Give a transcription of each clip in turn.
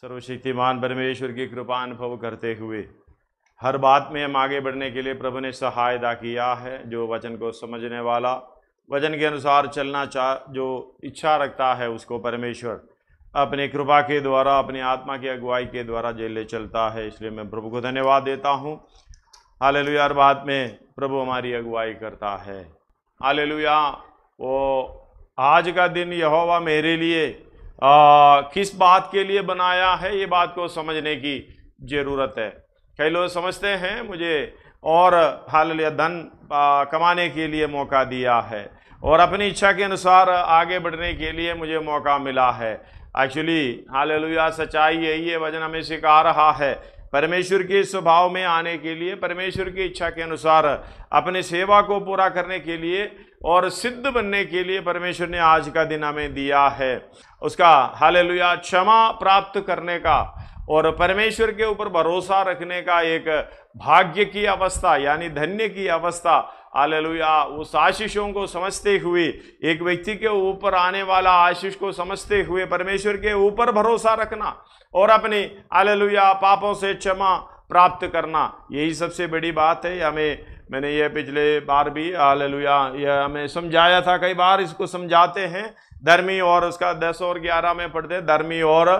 सर्वशक्तिमान परमेश्वर की कृपा अनुभव करते हुए हर बात में हम आगे बढ़ने के लिए प्रभु ने सहायता किया है। जो वचन को समझने वाला, वचन के अनुसार चलना जो इच्छा रखता है, उसको परमेश्वर अपनी कृपा के द्वारा, अपनी आत्मा की अगुवाई के द्वारा जेल चलता है। इसलिए मैं प्रभु को धन्यवाद देता हूँ। हालेलुया। हर बात में प्रभु हमारी अगुवाई करता है। हालेलुया। वो आज का दिन यहोवा मेरे लिए किस बात के लिए बनाया है, ये बात को समझने की जरूरत है। कई लोग समझते हैं मुझे और हालेलुया धन कमाने के लिए मौका दिया है और अपनी इच्छा के अनुसार आगे बढ़ने के लिए मुझे मौका मिला है। एक्चुअली हालेलुया सच्चाई यही है, वचन हमें सिखा रहा है परमेश्वर के स्वभाव में आने के लिए, परमेश्वर की इच्छा के अनुसार अपनी सेवा को पूरा करने के लिए और सिद्ध बनने के लिए परमेश्वर ने आज का दिन हमें दिया है। उसका हालेलुया क्षमा प्राप्त करने का और परमेश्वर के ऊपर भरोसा रखने का एक भाग्य की अवस्था, यानी धन्य की अवस्था। हालेलुया। उस आशीषों को समझते हुए, एक व्यक्ति के ऊपर आने वाला आशीष को समझते हुए परमेश्वर के ऊपर भरोसा रखना और अपनी हालेलुया पापों से क्षमा प्राप्त करना, यही सबसे बड़ी बात है। मैंने ये पिछले बार भी हालेलुया यह हमें समझाया था, कई बार इसको समझाते हैं। धर्मी और उसका 10 और 11 में पढ़ते, धर्मी और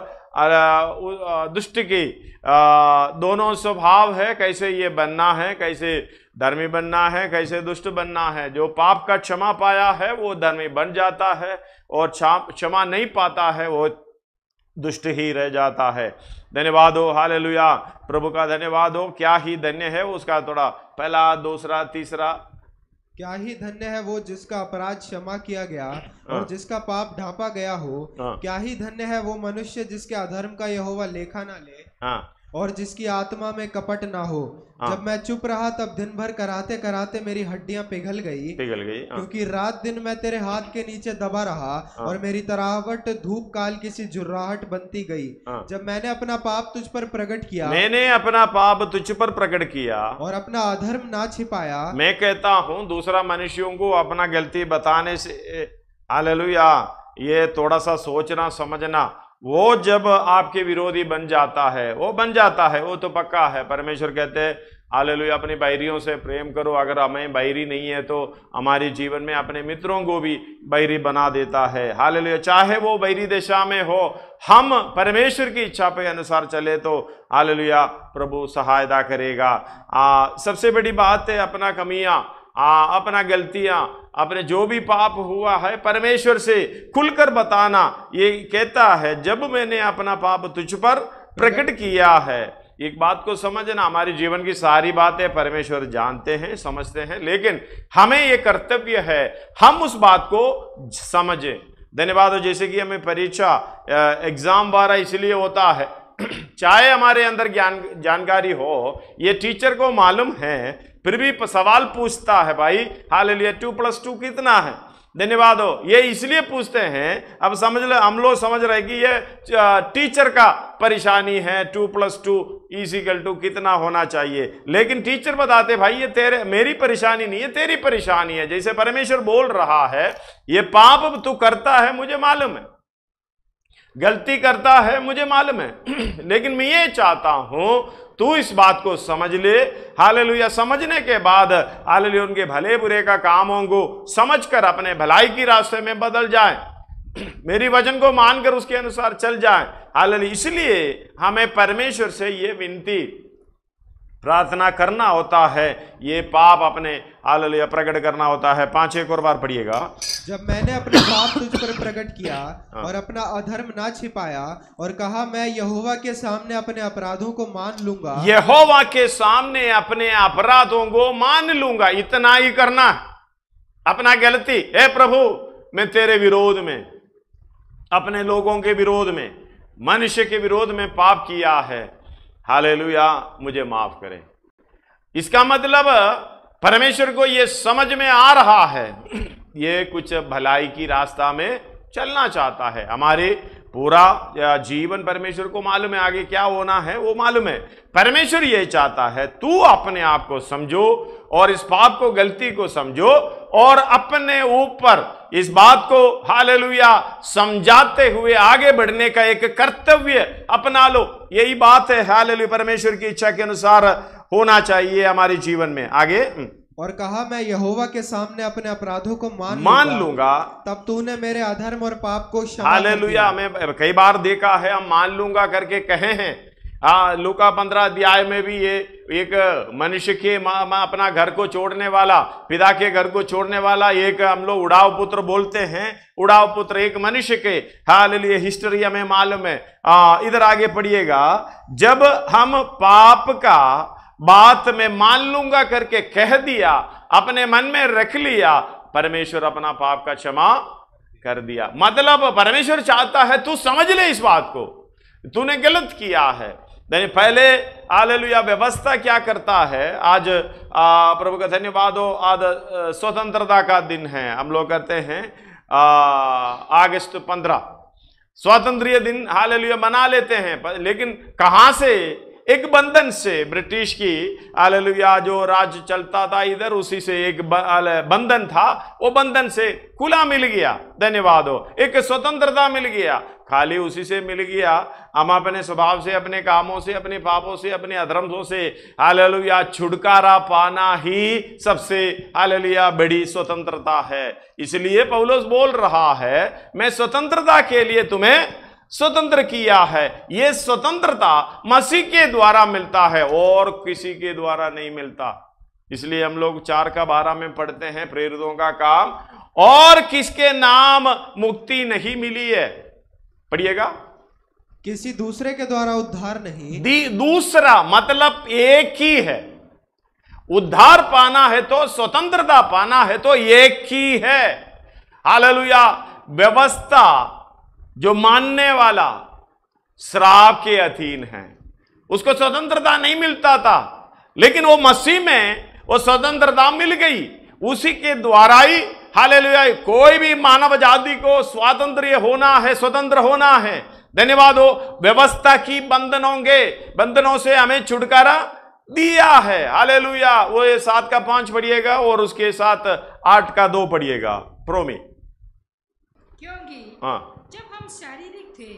दुष्ट की दोनों स्वभाव है, कैसे ये बनना है, कैसे धर्मी बनना है, कैसे दुष्ट बनना है। जो पाप का क्षमा पाया है वो धर्मी बन जाता है और क्षमा नहीं पाता है वो दुष्ट ही रह जाता है। धन्यवाद हो, हालेलुया, प्रभु का धन्यवाद हो। क्या ही धन्य है उसका थोड़ा पहला, दूसरा, तीसरा। क्या ही धन्य है वो जिसका अपराध क्षमा किया गया और जिसका पाप ढांपा गया हो। क्या ही धन्य है वो मनुष्य जिसके अधर्म का यहोवा लेखा ना ले और जिसकी आत्मा में कपट ना हो। जब मैं चुप रहा तब दिन भर कराते कराते मेरी हड्डियां पिघल गई। क्योंकि रात दिन मैं तेरे हाथ के नीचे दबा रहा और मेरी तरावट धूप काल किसी झुर्राहट बनती गई। जब मैंने अपना पाप तुझ पर प्रकट किया, मैंने अपना पाप तुझ पर प्रकट किया और अपना अधर्म ना छिपाया। मैं कहता हूं दूसरा मनुष्यों को अपना गलती बताने से, हालेलुया, ये थोड़ा सा सोचना समझना, वो जब आपके विरोधी बन जाता है, वो बन जाता है, वो तो पक्का है। परमेश्वर कहते हैं हालेलुया अपनी बैरियों से प्रेम करो। अगर हमें बैरी नहीं है तो हमारे जीवन में अपने मित्रों को भी बैरी बना देता है। हालेलुया। चाहे वो बैरी दिशा में हो, हम परमेश्वर की इच्छा पे अनुसार चले तो हालेलुया प्रभु सहायता करेगा। सबसे बड़ी बात है अपना कमियां, अपना गलतियां, अपने जो भी पाप हुआ है परमेश्वर से खुलकर बताना। ये कहता है जब मैंने अपना पाप तुझ पर प्रकट किया है। एक बात को समझना, हमारे जीवन की सारी बातें परमेश्वर जानते हैं, समझते हैं, लेकिन हमें ये कर्तव्य है हम उस बात को समझें। धन्यवाद हो। जैसे कि हमें परीक्षा एग्जाम वाला इसलिए होता है, चाहे हमारे अंदर जानकारी हो, ये टीचर को मालूम है, फिर भी सवाल पूछता है, भाई हालेलुया 2+2 कितना है। धन्यवाद हो। ये इसलिए पूछते हैं, अब समझ ले, हम लोग समझ रहे कि ये टीचर का परेशानी है, 2+2 कितना होना चाहिए, लेकिन टीचर बताते भाई ये मेरी परेशानी नहीं है, तेरी परेशानी है। जैसे परमेश्वर बोल रहा है, ये पाप तू करता है मुझे मालूम है, गलती करता है मुझे मालूम है, लेकिन मैं ये चाहता हूं तू इस बात को समझ ले। हालेलुया। समझने के बाद हालेलुया उनके भले बुरे का कामों को समझकर अपने भलाई की रास्ते में बदल जाए, मेरी वचन को मानकर उसके अनुसार चल जाए। हालेलुया। इसलिए हमें परमेश्वर से ये विनती प्रार्थना करना होता है, ये पाप अपने हालेलुया प्रकट करना होता है। 5 एक और बार पढ़िएगा। जब मैंने अपना पाप तुझ पर प्रकट किया और अपना अधर्म ना छिपाया और कहा मैं यहोवा के सामने अपने अपराधों को मान लूंगा। यहोवा के सामने अपने अपराधों को मान लूंगा, इतना ही करना। अपना गलती, हे प्रभु मैं तेरे विरोध में, अपने लोगों के विरोध में, मनुष्य के विरोध में पाप किया है, हालेलुया मुझे माफ करें। इसका मतलब परमेश्वर को यह समझ में आ रहा है, ये कुछ भलाई की रास्ता में चलना चाहता है। हमारे पूरा जीवन परमेश्वर को मालूम है, आगे क्या होना है वो मालूम है। परमेश्वर ये चाहता है तू अपने आप को समझो और इस पाप को, गलती को समझो और अपने ऊपर इस बात को हालेलुया समझाते हुए आगे बढ़ने का एक कर्तव्य अपना लो। यही बात है हालेलुया, परमेश्वर की इच्छा के अनुसार होना चाहिए हमारे जीवन में। आगे, और कहा, मैं यहोवा के सामने अपने अपराधों को मान लूंगा, तब तूने मेरे अधर्म और पाप को क्षमा हालेलुया। हमें कई बार देखा है हम मान लूंगा करके कहे हैं। लूका 15 अध्याय में भी ये एक मनुष्य के अपना घर को छोड़ने वाला, पिता के घर को छोड़ने वाला एक हम लोग उड़ाव पुत्र बोलते हैं, उड़ाव पुत्र एक मनुष्य के हालेलुया हिस्ट्री हमें मालूम है। इधर आगे पढ़िएगा, जब हम पाप का बात में मान लूंगा करके कह दिया, अपने मन में रख लिया, परमेश्वर अपना पाप का क्षमा कर दिया। मतलब परमेश्वर चाहता है तू समझ ले इस बात को, तूने गलत किया है। पहले हालेलुया व्यवस्था क्या करता है, आज प्रभु का धन्यवाद हो, आज स्वतंत्रता का दिन है, हम लोग करते हैं अगस्त 15 स्वातंत्र्य दिन हालेलुया मना लेते हैं। लेकिन कहां से? एक बंधन से, ब्रिटिश की हालेलुया जो राज्य चलता था इधर, उसी से एक बंधन था, वो बंधन से खुला मिल गया, धन्यवाद हो, एक स्वतंत्रता मिल गया, खाली उसी से मिल गया। हम अपने स्वभाव से, अपने कामों से, अपने पापों से, अपने अधर्मों से हालेलुया छुटकारा पाना ही सबसे हालेलुया बड़ी स्वतंत्रता है। इसलिए पौलुस बोल रहा है, मैं स्वतंत्रता के लिए तुम्हें स्वतंत्र किया है। यह स्वतंत्रता मसीह के द्वारा मिलता है और किसी के द्वारा नहीं मिलता। इसलिए हम लोग 4:12 में पढ़ते हैं, प्रेरितों का काम, और किसके नाम मुक्ति नहीं मिली है, पढ़िएगा, किसी दूसरे के द्वारा उद्धार नहीं। दूसरा मतलब एक ही है। उद्धार पाना है तो, स्वतंत्रता पाना है तो एक ही है। हालेलुया। व्यवस्था जो मानने वाला श्राप के अधीन है, उसको स्वतंत्रता नहीं मिलता था, लेकिन वो मसीह में वो स्वतंत्रता मिल गई। उसी के द्वारा ही हालेलुया कोई भी मानव जाति को स्वातंत्र्य होना है, स्वतंत्र होना है, धन्यवाद हो। व्यवस्था की बंधनों से हमें छुटकारा दिया है, हालेलुया। वो 7:5 पढ़िएगा और उसके साथ 8:2 पढ़िएगा, प्रोमी। क्योंकि जब हम शारीरिक थे,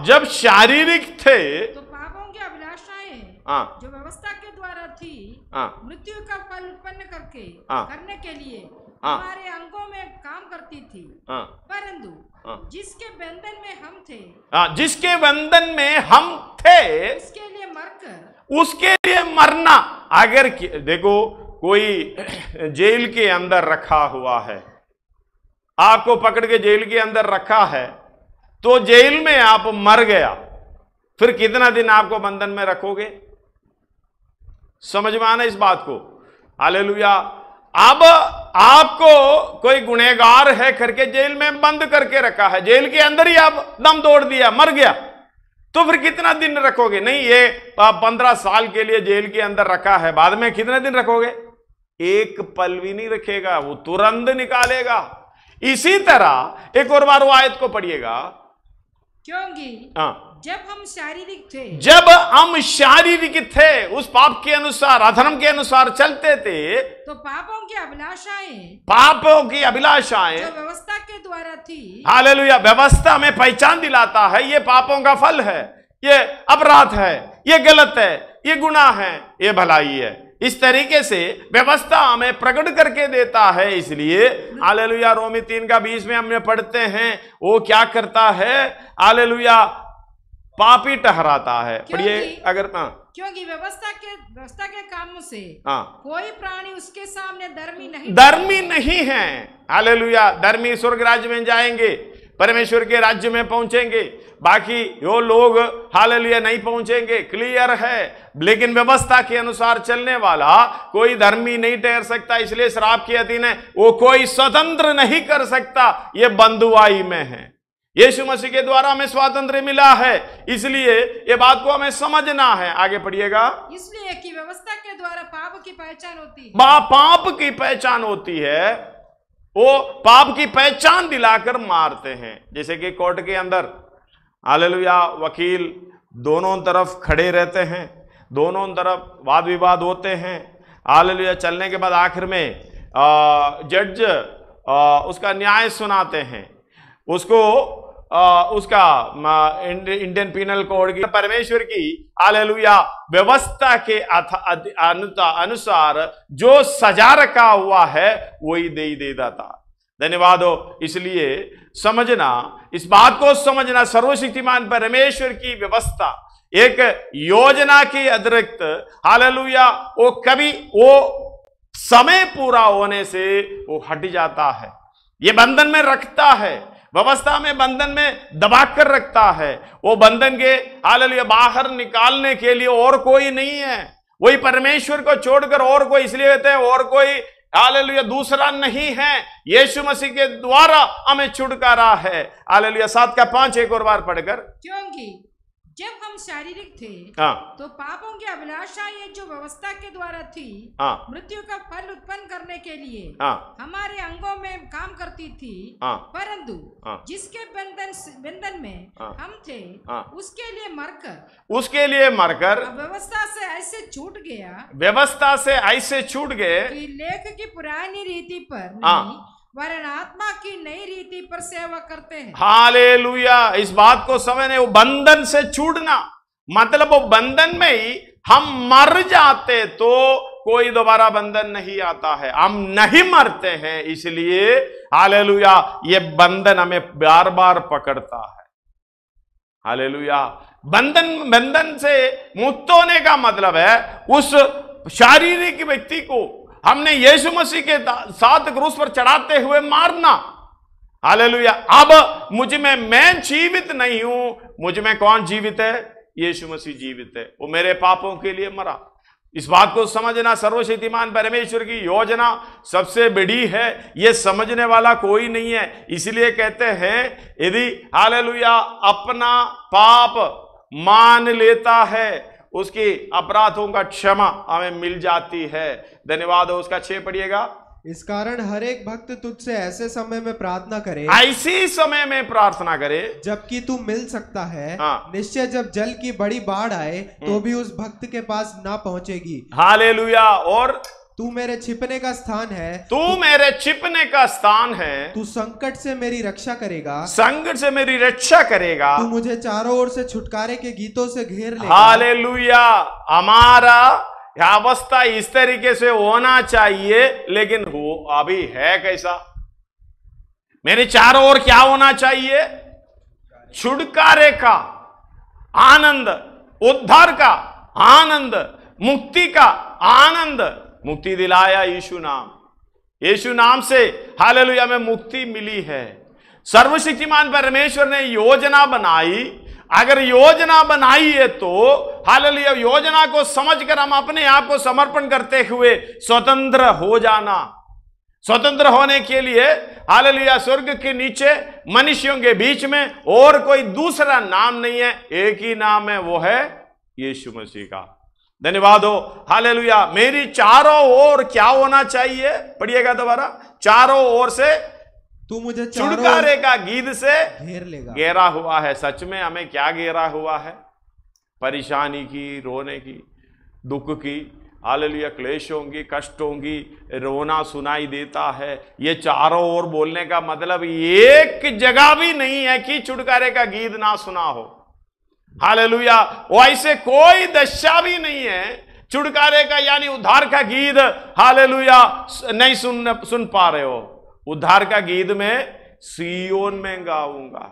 जब शारीरिक थे तो पापों की अभिलाषाएं जो व्यवस्था के द्वारा थी, मृत्यु का फल उत्पन्न करने के लिए हमारे अंगों में काम करती थी। परंतु जिसके बंधन में हम थे, जिसके बंधन में हम थे, उसके लिए मरकर, उसके लिए मरना। अगर देखो कोई जेल के अंदर रखा हुआ है, आपको पकड़ के जेल के अंदर रखा है, तो जेल में आप मर गया, फिर कितना दिन आपको बंधन में रखोगे? समझ में आना इस बात को, हालेलुया। अब आपको कोई गुनहगार है करके जेल में बंद करके रखा है, जेल के अंदर ही आप दम तोड़ दिया, मर गया, तो फिर कितना दिन रखोगे? नहीं, ये 15 साल के लिए जेल के अंदर रखा है, बाद में कितने दिन रखोगे? एक पल भी नहीं रखेगा, वो तुरंत निकालेगा। इसी तरह एक और बार वो आयत को पढ़िएगा, क्योंकि जब हम शारीरिक थे, उस पाप के अनुसार, अधर्म के अनुसार चलते थे, तो पापों की अभिलाषाएं जो व्यवस्था के द्वारा थी, हालेलुया, व्यवस्था में पहचान दिलाता है, ये पापों का फल है, ये अपराध है, ये गलत है, ये गुनाह है, ये भलाई है। इस तरीके से व्यवस्था हमें प्रकट करके देता है। इसलिए हालेलुया रोमी 3:20 में हमने पढ़ते हैं, वो क्या करता है? हालेलुया पापी ठहराता है। पढ़िए, अगर क्योंकि व्यवस्था के कामों से कोई प्राणी उसके सामने धर्मी नहीं है। हालेलुया, धर्मी स्वर्ग राज्य में जाएंगे, परमेश्वर के राज्य में पहुंचेंगे, बाकी वो लोग हालेलुया नहीं पहुंचेंगे, क्लियर है। लेकिन व्यवस्था के अनुसार चलने वाला कोई धर्मी नहीं ठहर सकता, इसलिए श्राप के अधीन है, वो कोई स्वतंत्र नहीं कर सकता, ये बंधुआई में है। यीशु मसीह के द्वारा हमें स्वातंत्र्य मिला है, इसलिए ये बात को हमें समझना है। आगे पढ़िएगा, इसलिए कि व्यवस्था के द्वारा पाप की पहचान होती है, पाप की पहचान होती है, वो पाप की पहचान दिलाकर मारते हैं। जैसे कि कोर्ट के अंदर हालेलुया वकील दोनों तरफ खड़े रहते हैं, दोनों तरफ वाद विवाद होते हैं, हालेलुया। चलने के बाद आखिर में जज उसका न्याय सुनाते हैं, उसको उसका इंडियन पीनल कोड की, परमेश्वर की हालेलुया व्यवस्था के अनुसार जो सजा रखा हुआ है वही दे देता था। धन्यवाद हो। इसलिए समझना, इस बात को समझना, सर्वशक्तिमान परमेश्वर की व्यवस्था एक योजना के अतिरिक्त हालेलुया वो कभी वो समय पूरा होने से वो हट जाता है, ये बंधन में रखता है, व्यवस्था में बंधन में दबाकर रखता है। वो बंधन के हालेलुया बाहर निकालने के लिए और कोई नहीं है, वही परमेश्वर को छोड़कर और कोई, इसलिए कहते हैं और कोई हालेलुया दूसरा नहीं है। यीशु मसीह के द्वारा हमें छुटकारा है। हालेलुया 7:5 एक और बार पढ़कर, क्योंकि जब हम शारीरिक थे तो पापों की अभिलाषाएं जो व्यवस्था के द्वारा थी मृत्यु का फल उत्पन्न करने के लिए हमारे अंगों में काम करती थी, परंतु जिसके बंधन में हम थे उसके लिए मरकर व्यवस्था से ऐसे छूट गए कि लेख की पुरानी रीति पर नहीं वरन आत्मा की नई रीति पर सेवा करते हैं। हालेलुया। इस बात को समझने, वो बंधन से छूटना मतलब वो बंधन में ही हम मर जाते तो कोई दोबारा बंधन नहीं आता है, हम नहीं मरते हैं, इसलिए हालेलुया ये बंधन हमें बार बार पकड़ता है। हालेलुया। बंधन से मुक्त होने का मतलब है उस शारीरिक व्यक्ति को हमने यीशु मसीह के साथ क्रूस पर चढ़ाते हुए मारना। हालेलुया। अब मुझ में, मैं जीवित नहीं हूं, मुझ में कौन जीवित है? यीशु मसीह जीवित है, वो मेरे पापों के लिए मरा। इस बात को समझना, सर्वशक्तिमान परमेश्वर की योजना सबसे बड़ी है, ये समझने वाला कोई नहीं है। इसलिए कहते हैं यदि हालेलुया अपना पाप मान लेता है उसकी अपराधों का क्षमा हमें मिल जाती है। धन्यवाद हो। उसका 6 पढ़िएगा। इस कारण हर एक भक्त तुझसे ऐसे समय में प्रार्थना करे, ऐसी समय में प्रार्थना करे जबकि तू मिल सकता है। निश्चय जब जल की बड़ी बाढ़ आए तो भी उस भक्त के पास ना पहुंचेगी। हालेलुया। और तू मेरे छिपने का स्थान है, तू मेरे छिपने का स्थान है, तू संकट से मेरी रक्षा करेगा, संकट से मेरी रक्षा करेगा, तू मुझे चारों ओर से छुटकारे के गीतों से घेर लेगा। हालेलुया। हमारा अवस्था इस तरीके से होना चाहिए, लेकिन हो अभी है कैसा? मेरे चारों ओर क्या होना चाहिए? छुटकारे का आनंद, उद्धार का आनंद, मुक्ति का आनंद। मुक्ति दिलाया यीशु नाम, यीशु नाम से हालेलुया में मुक्ति मिली है। सर्वशक्तिमान परमेश्वर ने योजना बनाई, अगर योजना बनाई है तो हालेलुया योजना को समझकर हम अपने आप को समर्पण करते हुए स्वतंत्र हो जाना। स्वतंत्र होने के लिए हालेलुया स्वर्ग के नीचे मनुष्यों के बीच में और कोई दूसरा नाम नहीं है, एक ही नाम है, वो है यीशु मसीह का। धन्यवाद हो। हालेलुया। मेरी चारों ओर क्या होना चाहिए? पढ़िएगा दोबारा। चारों ओर से तू मुझे छुटकारे का गीत से घेर लेगा। घेरा हुआ है। सच में हमें क्या घेरा हुआ है? परेशानी की, रोने की, दुख की, हालेलुया क्लेशों की, कष्टों की रोना सुनाई देता है। ये चारों ओर बोलने का मतलब एक जगह भी नहीं है कि छुटकारे का गीत ना सुना हो। हालेलुया। वो ऐसे कोई दशा भी नहीं है छुटकारे का यानी उद्धार का गीत हालेलुया नहीं सुन पा रहे हो। उद्धार का गीत में सियोन में गाऊंगा।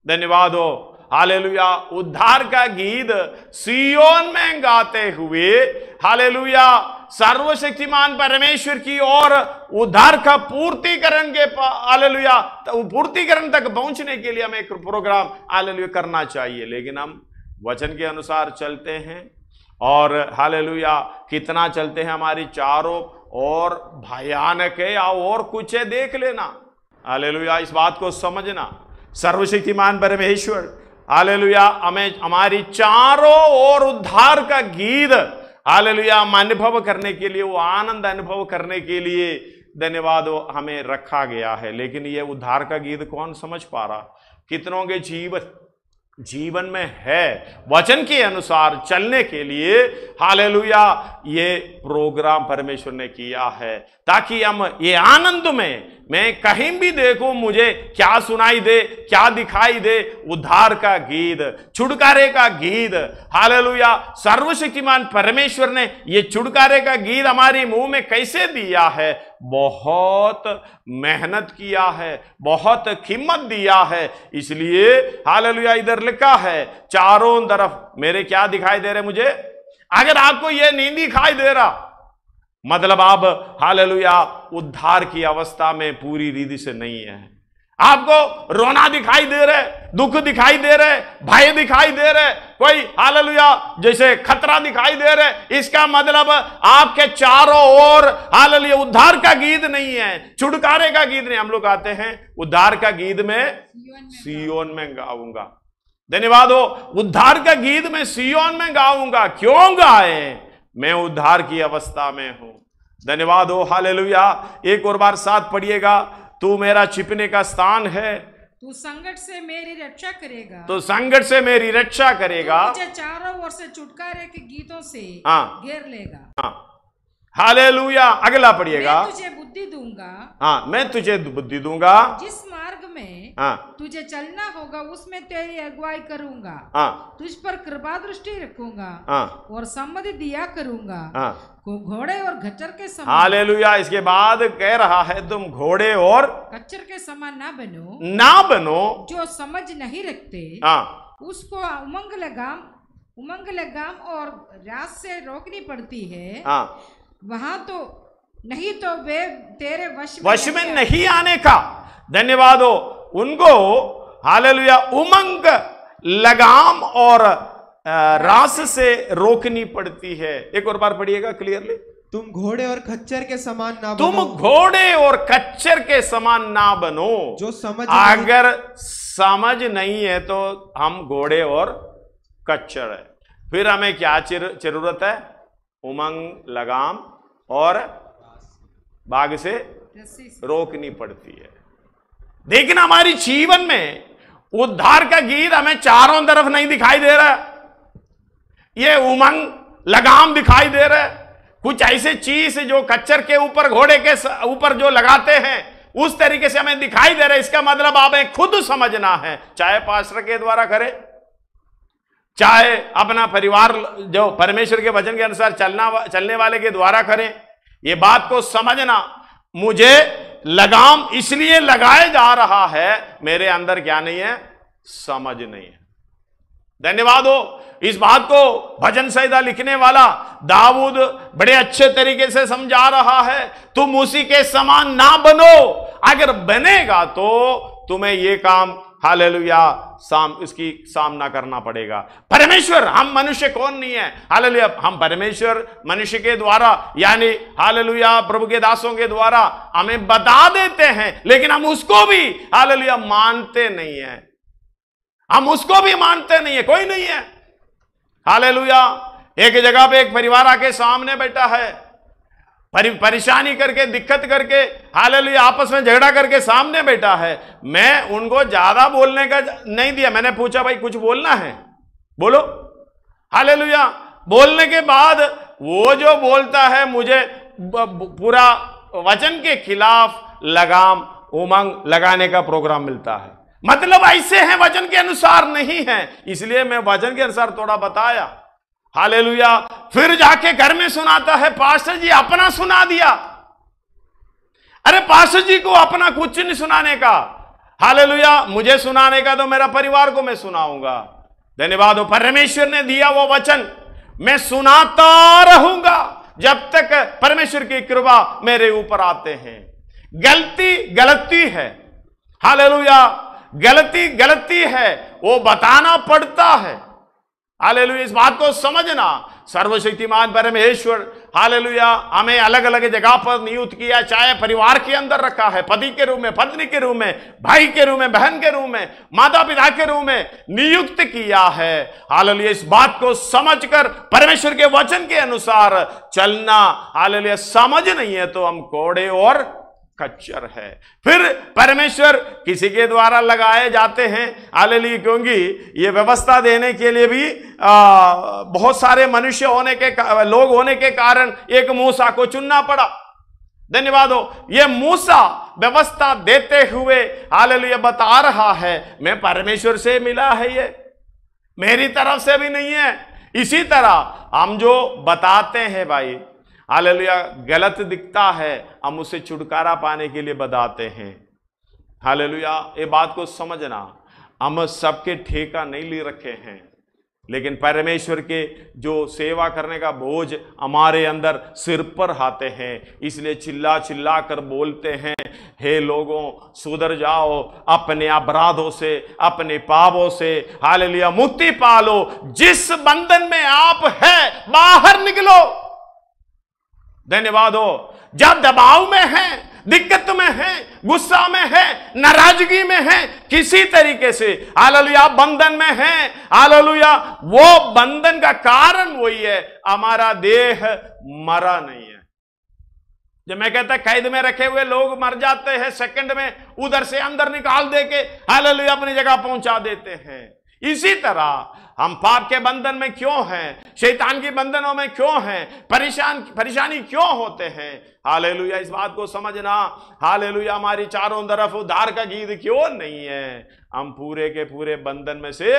धन्यवाद हो। हालेलुया। उद्धार का गीत सियोन में गाते हुए हालेलुया सर्वशक्तिमान परमेश्वर की ओर उद्धार का पूर्तिकरण के हालेलुया पूर्तिकरण तक पहुंचने के लिए हमें एक प्रोग्राम हालेलुया करना चाहिए। लेकिन हम वचन के अनुसार चलते हैं और हालेलुया कितना चलते हैं, हमारी चारों ओर भयानक है या और कुछ है, देख लेना। हालेलुया। इस बात को समझना, सर्वशक्तिमान परमेश्वर हालेलुया हमें हमारी चारों ओर उद्धार का गीत हालेलुया अनुभव करने के लिए, वो आनंद अनुभव करने के लिए धन्यवाद हमें रखा गया है। लेकिन ये उद्धार का गीत कौन समझ पा रहा? कितनों के जीवन में है वचन के अनुसार चलने के लिए हालेलुया ये प्रोग्राम परमेश्वर ने किया है ताकि हम ये आनंद में मैं कहीं भी देखूं मुझे क्या सुनाई दे, क्या दिखाई दे? उद्धार का गीत, छुटकारे का गीत। हालेलुया। सर्वशक्तिमान परमेश्वर ने ये छुटकारे का गीत हमारे मुंह में कैसे दिया है? बहुत मेहनत किया है, बहुत कीमत दिया है। इसलिए हालेलुया इधर लिखा है चारों तरफ मेरे क्या दिखाई दे रहे मुझे? अगर आपको यह नहीं दिखाई दे रहा, मतलब आप हालेलुया उद्धार की अवस्था में पूरी रीति से नहीं है। आपको रोना दिखाई दे रहा है, दुख दिखाई दे रहा है, भय दिखाई दे रहा है, कोई हालेलुया जैसे खतरा दिखाई दे रहा है, इसका मतलब आपके चारों ओर हालेलुया उद्धार का गीत नहीं है, छुटकारे का गीत नहीं। हम लोग आते हैं उद्धार का गीत में सियोन में गाऊंगा। धन्यवाद हो। उद्धार का गीत में सियोन में गाऊंगा। क्यों गाए? मैं उद्धार की अवस्था में हूं। धन्यवाद हो। हालेलुया। एक और बार साथ पढ़िएगा। तू मेरा छिपने का स्थान है, तू संकट से मेरी रक्षा करेगा, तो संकट से मेरी रक्षा करेगा, मुझे चारों ओर से छुटकारे के गीतों से घेर लेगा। हाँ हालेलुया। अगला पढ़िएगा। मैं तुझे बुद्धि दूंगा, हाँ मैं तुझे बुद्धि दूंगा, जिस मार्ग में तुझे चलना होगा उसमें तेरी अगुवाई करूंगा, तुझ पर कृपा दृष्टि रखूंगा और सम्मति दिया करूंगा, घोड़े और खच्चर के समान। हालेलुया। इसके बाद कह रहा है तुम घोड़े और खच्चर के समान ना बनो, जो समझ नहीं रखते उसको उमंग लगाम और रास से रोकनी पड़ती है। वहां तो नहीं तो वे तेरे वश में नहीं आने का। धन्यवाद हो। उनको हालेलुया उमंग लगाम और रास से रोकनी पड़ती है। एक और बार पढ़िएगा क्लियरली। तुम घोड़े और खच्चर के समान ना बनो, तुम घोड़े और खच्चर के समान ना बनो। जो समझ अगर समझ नहीं है तो हम घोड़े और खच्चर है। फिर हमें क्या जरूरत है? उमंग लगाम और बाग से रोकनी पड़ती है। लेकिन हमारी जीवन में उद्धार का गीत हमें चारों तरफ नहीं दिखाई दे रहा। ये उमंग लगाम दिखाई दे रहा है, कुछ ऐसे चीज जो कच्चर के ऊपर घोड़े के ऊपर जो लगाते हैं उस तरीके से हमें दिखाई दे रहा है। इसका मतलब हमें खुद समझना है, चाहे पास्टर के द्वारा करे, चाहे अपना परिवार जो परमेश्वर के वचन के अनुसार चलने वाले के द्वारा करें। ये बात को समझना, मुझे लगाम इसलिए लगाया जा रहा है, मेरे अंदर क्या नहीं है? समझ नहीं है। धन्यवाद हो। इस बात को भजन संहिता लिखने वाला दाऊद बड़े अच्छे तरीके से समझा रहा है। तुम उसी के समान ना बनो। अगर बनेगा तो तुम्हें यह काम हालेलुया इसकी सामना करना पड़ेगा। परमेश्वर, हम मनुष्य कौन नहीं है, हालेलुया, हम परमेश्वर मनुष्य के द्वारा यानी हालेलुया प्रभु के दासों के द्वारा हमें बता देते हैं, लेकिन हम उसको भी हालेलुया मानते नहीं है। हम उसको भी मानते नहीं है, कोई नहीं है। हालेलुया। एक जगह पे एक परिवार आके सामने बैठा है, परेशानी करके, दिक्कत करके, हालेलुया आपस में झगड़ा करके सामने बैठा है। मैं उनको ज्यादा बोलने का नहीं दिया। मैंने पूछा भाई कुछ बोलना है, बोलो। हालेलुया। बोलने के बाद वो जो बोलता है मुझे पूरा वचन के खिलाफ लगाम उमंग लगाने का प्रोग्राम मिलता है। मतलब ऐसे हैं, वचन के अनुसार नहीं है। इसलिए मैं वचन के अनुसार थोड़ा बताया। हालेलुया। फिर जाके घर में सुनाता है, पास्टर जी अपना सुना दिया। अरे पास्टर जी को अपना कुछ नहीं सुनाने का। हालेलुया। मुझे सुनाने का तो मेरा परिवार को मैं सुनाऊंगा। धन्यवाद हो। परमेश्वर ने दिया वो वचन मैं सुनाता रहूंगा जब तक परमेश्वर की कृपा मेरे ऊपर आते हैं। गलती है। हालेलुया। गलती है, वो बताना पड़ता है। हालेलुया। इस बात को समझना। सर्वशक्तिमान परमेश्वर हालेलुया हमें अलग अलग जगह पर नियुक्त किया, चाहे परिवार के अंदर रखा है, पति के रूप में, पत्नी के रूप में, भाई के रूप में, बहन के रूप में, माता पिता के रूप में नियुक्त किया है। हालेलुया। इस बात को समझकर परमेश्वर के वचन के अनुसार चलना। हालेलुया। समझ नहीं है तो हम कोड़े और खच्चर है। फिर परमेश्वर किसी के द्वारा लगाए जाते हैं। हालेलुया। क्योंकि ये व्यवस्था देने के लिए भी बहुत सारे मनुष्य लोग होने के कारण एक मूसा को चुनना पड़ा। धन्यवाद हो। ये मूसा व्यवस्था देते हुए हालेलुया बता रहा है मैं परमेश्वर से मिला है, ये मेरी तरफ से भी नहीं है। इसी तरह हम जो बताते हैं भाई हालेलुया गलत दिखता है, हम उससे छुटकारा पाने के लिए बताते हैं। हालेलुया, ये बात को समझना, हम सबके ठेका नहीं ले रखे हैं, लेकिन परमेश्वर के जो सेवा करने का बोझ हमारे अंदर सिर पर आते हैं, इसलिए चिल्ला चिल्ला कर बोलते हैं, हे लोगों सुधर जाओ, अपने अपराधों से अपने पापों से हालेलुया मुक्ति पालो, जिस बंधन में आप है बाहर निकलो। धन्यवाद हो। जब दबाव में है, दिक्कत में है, गुस्सा में है, नाराजगी में है, किसी तरीके से हालेलुया बंधन में है, हालेलुया वो बंधन का कारण वही है हमारा देह मरा नहीं है। जब मैं कहता कैद में रखे हुए लोग मर जाते हैं, सेकंड में उधर से अंदर निकाल दे के हालेलुया अपनी जगह पहुंचा देते हैं। इसी तरह हम पाप के बंधन में क्यों हैं, शैतान की बंधनों में क्यों हैं, परेशानी क्यों होते हैं। हालेलुया, इस बात को समझना। हालेलुया, हमारी चारों तरफ उद्धार का गीत क्यों नहीं है, हम पूरे के पूरे बंधन में से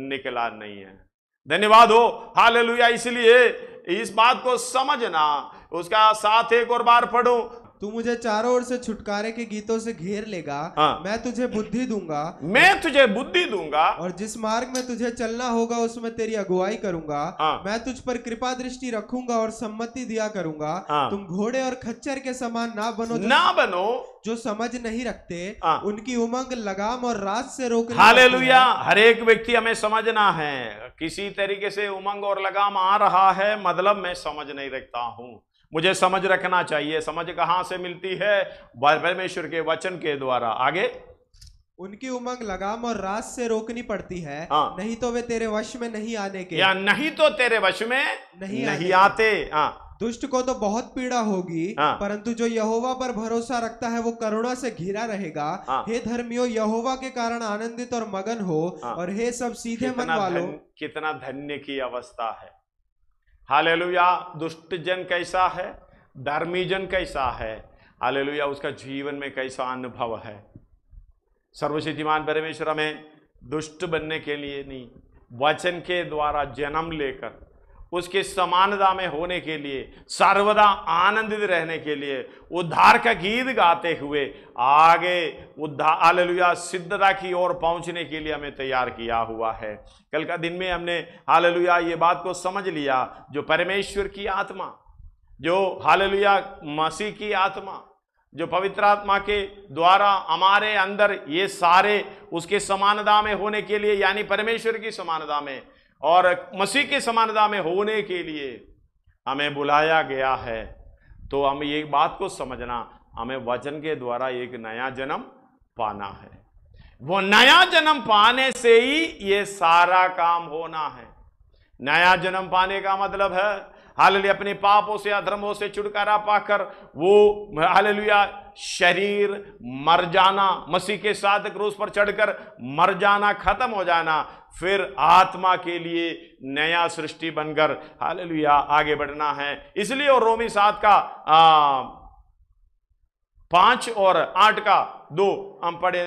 निकला नहीं है। धन्यवाद हो। हालेलुया, इसलिए इस बात को समझना। उसका साथ एक और बार पढ़ूं, तू मुझे चारों ओर से छुटकारे के गीतों से घेर लेगा। मैं तुझे बुद्धि दूंगा, मैं तुझे बुद्धि दूंगा, और जिस मार्ग में तुझे चलना होगा उसमें तेरी अगुवाई करूंगा। मैं तुझ पर कृपा दृष्टि रखूंगा और सम्मति दिया करूंगा। तुम घोड़े और खच्चर के समान ना बनो जो समझ नहीं रखते, उनकी उमंग लगाम और रात से रोकनी। हालेलुया, हर एक व्यक्ति हमें समझना है, किसी तरीके से उमंग और लगाम आ रहा है, मतलब मैं समझ नहीं रखता हूं। मुझे समझ रखना चाहिए। समझ कहां से मिलती है? परमेश्वर के वचन के द्वारा। आगे, उनकी उमंग लगाम और रात से रोकनी पड़ती है, नहीं तो वे तेरे वश में नहीं आने के, या नहीं तो तेरे वश में नहीं आते। दुष्ट को तो बहुत पीड़ा होगी, परंतु जो यहोवा पर भरोसा रखता है वो करुणा से घिरा रहेगा। हे धर्मियों, यहोवा के कारण आनंदित और मगन हो, और हे सब सीधे मन वालों। कितना धन्य की अवस्था है। हालेलुया, दुष्ट जन कैसा है, धर्मी जन कैसा है, हालेलुया उसका जीवन में कैसा अनुभव है। सर्वशक्तिमान परमेश्वर हमें दुष्ट बनने के लिए नहीं, वचन के द्वारा जन्म लेकर उसके समानता में होने के लिए, सर्वदा आनंदित रहने के लिए, उद्धार का गीत गाते हुए आगे उद्धार हालेलुया सिद्धता की ओर पहुंचने के लिए हमें तैयार किया हुआ है। कल का दिन में हमने हालेलुया ये बात को समझ लिया, जो परमेश्वर की आत्मा, जो हालेलुया मसीह की आत्मा, जो पवित्र आत्मा के द्वारा हमारे अंदर ये सारे उसके समानता में होने के लिए, यानी परमेश्वर की समानता में और मसीह की समानता में होने के लिए हमें बुलाया गया है। तो हम ये बात को समझना, हमें वचन के द्वारा एक नया जन्म पाना है। वो नया जन्म पाने से ही ये सारा काम होना है। नया जन्म पाने का मतलब है हालेलुया अपने पापों से अधर्मों से छुटकारा पाकर वो हालेलुया शरीर मर जाना, मसीह के साथ क्रूस पर चढ़कर मर जाना, खत्म हो जाना, फिर आत्मा के लिए नया सृष्टि बनकर हालेलुया आगे बढ़ना है। इसलिए और रोमी 7 का 5 और 8 का 2 हम पढ़े,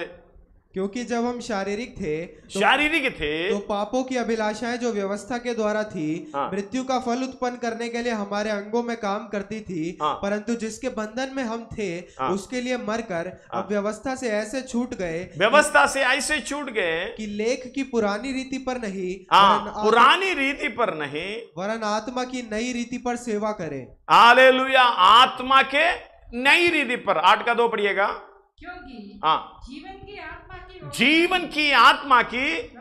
क्योंकि जब हम शारीरिक थे तो पापों की अभिलाषाएं जो व्यवस्था के द्वारा थी मृत्यु का फल उत्पन्न करने के लिए हमारे अंगों में काम करती थी। परंतु जिसके बंधन में हम थे उसके लिए मरकर अब व्यवस्था से ऐसे छूट गए कि लेख की पुरानी रीति पर नहीं, वरन आत्मा की नई रीति पर सेवा करें। हालेलुया, आत्मा के नई रीति पर। 8 का 2 पढ़िएगा। क्योंकि जीवन की आत्मा की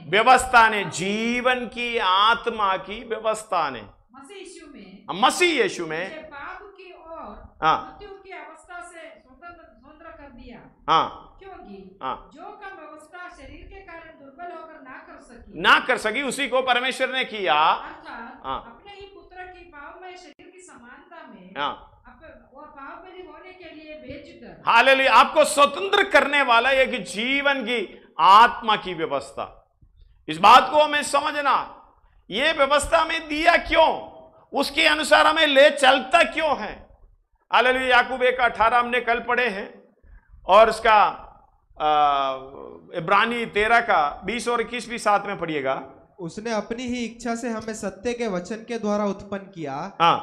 व्यवस्था ने जीवन की आत्मा की व्यवस्था ने मसीह यीशु में पाप की और मृत्यु की अवस्था से स्वतंत्र कर दिया। क्योंकि जो काम व्यवस्था शरीर के कारण दुर्बल होकर ना कर सकी उसी को परमेश्वर ने किया, अर्थात अपने ही पुत्र की पापमय शरीर की समानता में और पापबलि होने के लिए भेजकर हालेलुया आपको स्वतंत्र करने वाला एक जीवन की आत्मा की व्यवस्था। इस बात को हमें समझना, ये व्यवस्था में दिया क्यों, उसके अनुसार हमें ले चलता क्यों है। हालेलुया, याकूब 1:18 हमने कल पढ़े हैं। और उसका इब्रानी 13 का 20 और 21 भी साथ में पढ़िएगा। उसने अपनी ही इच्छा से हमें सत्य के वचन के द्वारा उत्पन्न किया, हाँ,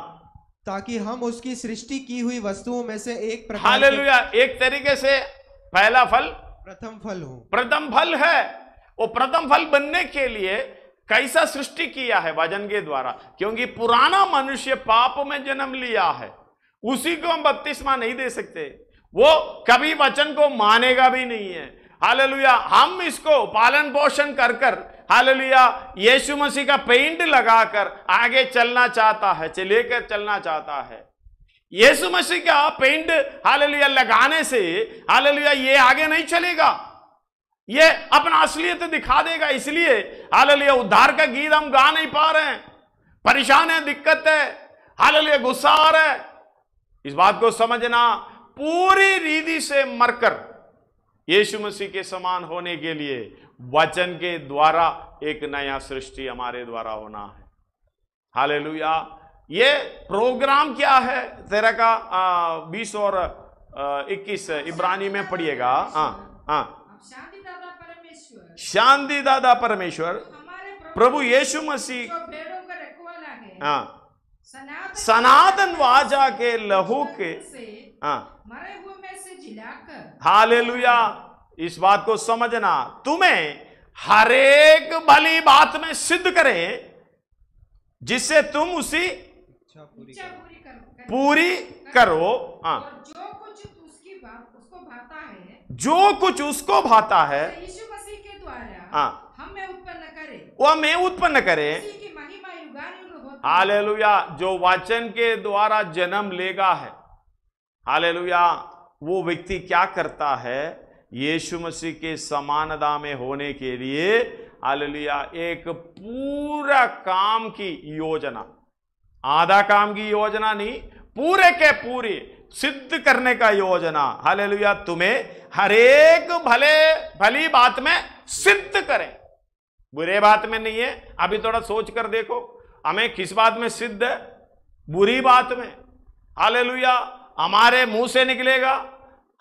ताकि हम उसकी सृष्टि की हुई वस्तुओं में से एक प्रकार हालेलुया, एक तरीके से पहला फल प्रथम फल हो। प्रथम फल है। वो प्रथम फल बनने के लिए कैसा सृष्टि किया है? वचन के द्वारा। क्योंकि पुराना मनुष्य पाप में जन्म लिया है, उसी को हम बपतिस्मा नहीं दे सकते, वो कभी वचन को मानेगा भी नहीं है। हालेलुया, हम इसको पालन पोषण कर कर, हालेलुया, यीशु मसीह का पेंट लगाकर आगे चलना चाहता है, लेकर चलना चाहता है। यीशु मसीह का पेंट हालेलुया लगाने से हालेलुया ये आगे नहीं चलेगा, ये अपना असलियत दिखा देगा। इसलिए हालेलुया उद्धार का गीत हम गा नहीं पा रहे हैं, परेशान है, दिक्कत है, हालेलुया गुस्सा आ रहा है। इस बात को समझना, पूरी रीति से मरकर यीशु मसीह के समान होने के लिए वचन के द्वारा एक नया सृष्टि हमारे द्वारा होना है। हालेलुया। ये प्रोग्राम क्या है? 13 का 20 और 21 इब्रानी में पढ़िएगा। शांतिदाता परमेश्वर प्रभु यीशु मसीह सनातन वाचा के लहू के मरे हुए में से जिलाकर, हालेलुया, इस बात को समझना, तुम्हें हर एक भली बात में सिद्ध करें जिससे तुम उसी पूरी करो। जो कुछ उसकी बात उसको भाता है, जो कुछ उसको भाता है, यीशु मसीह के द्वारा हमें उत्पन्न करे, वो हमें उत्पन्न करे। की महिमा युगानुयुग होती। हालेलुया, जो वचन के द्वारा जन्म लेगा है, हालेलुया, वो व्यक्ति क्या करता है? यीशु मसीह के समानता में होने के लिए हालेलुया एक पूरा काम की योजना, आधा काम की योजना नहीं, पूरे के पूरे सिद्ध करने का योजना, हालेलुया, तुम्हें हर एक भली बात में सिद्ध करें, बुरे बात में नहीं है। अभी थोड़ा सोच कर देखो, हमें किस बात में सिद्ध है? बुरी बात में। हालेलुया, हमारे मुंह से निकलेगा,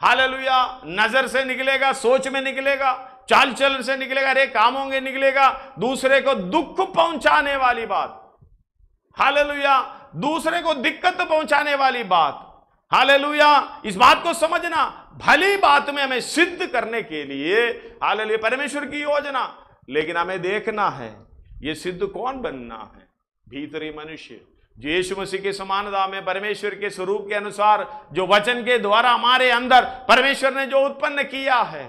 हालेलुया, नजर से निकलेगा, सोच में निकलेगा, चाल चलन से निकलेगा, अरे कामों में निकलेगा, दूसरे को दुख पहुंचाने वाली बात, हालेलुया, दूसरे को दिक्कत पहुंचाने वाली बात। हालेलुया, इस बात को समझना, भली बात में हमें सिद्ध करने के लिए हालेलुया परमेश्वर की योजना। लेकिन हमें देखना है ये सिद्ध कौन बनना है? भीतरी मनुष्य, जो यीशु मसीह के समानता में परमेश्वर के स्वरूप के अनुसार, जो वचन के द्वारा हमारे अंदर परमेश्वर ने जो उत्पन्न किया है।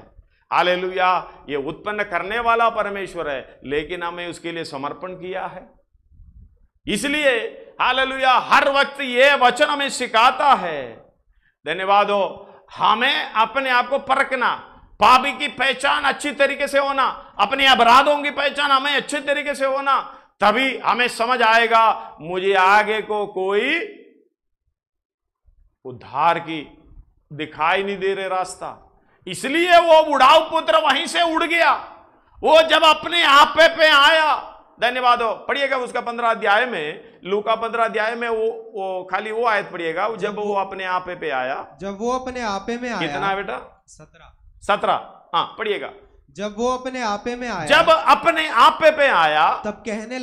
हालेलुया, ये उत्पन्न करने वाला परमेश्वर है, लेकिन हमें उसके लिए समर्पण किया है। इसलिए हालेलुया हर वक्त ये वचन हमें सिखाता है, धन्यवाद हो, हमें अपने आप को परखना, पापी की पहचान अच्छी तरीके से होना, अपने अपराधों की पहचान हमें अच्छे तरीके से होना, तभी हमें समझ आएगा मुझे आगे को कोई उद्धार की दिखाई नहीं दे रहे रास्ता। इसलिए वो बुढ़ाऊ पुत्र वहीं से उड़ गया। वो जब अपने आप पे आया, धन्यवाद हो, पढ़िएगा उसका 15 अध्याय में, लूका 15 अध्याय में वो खाली वो आयत पढ़िएगा, जब वो अपने आप पे आया। जब वो अपने आपे में आया, कितना बेटा? 17। हाँ पढ़िएगा। जब वो अपने आपे में आया, जब अपने आपे पे आया, तब कहने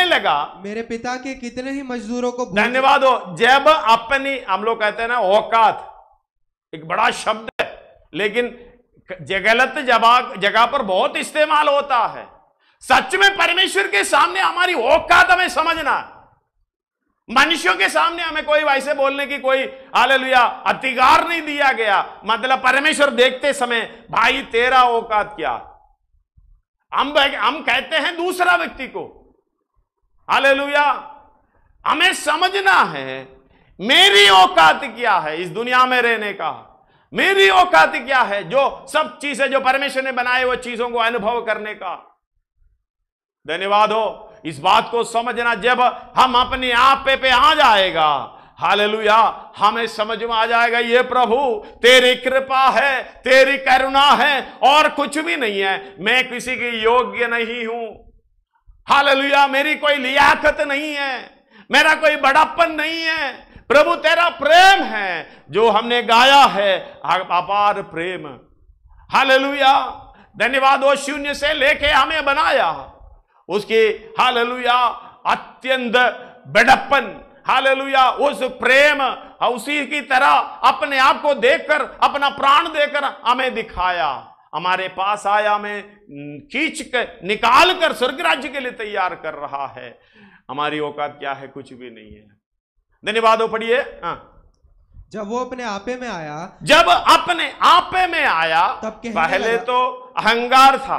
लगा मेरे पिता के कितने ही मजदूरों को। धन्यवाद हो, जब अपनी, हम लोग कहते हैं ना औकात, एक बड़ा शब्द है, लेकिन गलत जगह पर बहुत इस्तेमाल होता है। सच में परमेश्वर के सामने हमारी औकात हमें समझना है। मनुष्यों के सामने हमें कोई वैसे बोलने की कोई हालेलुया अधिकार नहीं दिया गया। मतलब परमेश्वर देखते समय भाई तेरा औकात क्या, हम कहते हैं दूसरा व्यक्ति को, हालेलुया हमें समझना है मेरी औकात क्या है इस दुनिया में रहने का, मेरी औकात क्या है जो सब चीजें जो परमेश्वर ने बनाए वो चीजों को अनुभव करने का। धन्यवाद हो, इस बात को समझना, जब हम अपने आप पे आ जाएगा, हालेलुया हमें समझ में आ जाएगा ये प्रभु तेरी कृपा है, तेरी करुणा है और कुछ भी नहीं है, मैं किसी की योग्य नहीं हूं। हालेलुया मेरी कोई लियाकत नहीं है, मेरा कोई बड़ापन नहीं है, प्रभु तेरा प्रेम है जो हमने गाया है, अपार प्रेम। हालेलुया, धन्यवाद। वो शून्य से लेके हमें बनाया, उसकी हालेलुया अत्यंत बड़प्पन, हालेलुया उस प्रेम, उसी की तरह अपने आप को देखकर, अपना प्राण देकर हमें दिखाया, हमारे पास आया, हमें खींच कर निकाल कर स्वर्ग राज्य के लिए तैयार कर रहा है। हमारी औकात क्या है? कुछ भी नहीं है। धन्यवाद। पढ़िए। जब वो अपने आपे में आया, जब अपने आपे में आया, तब पहले तो अहंकार था,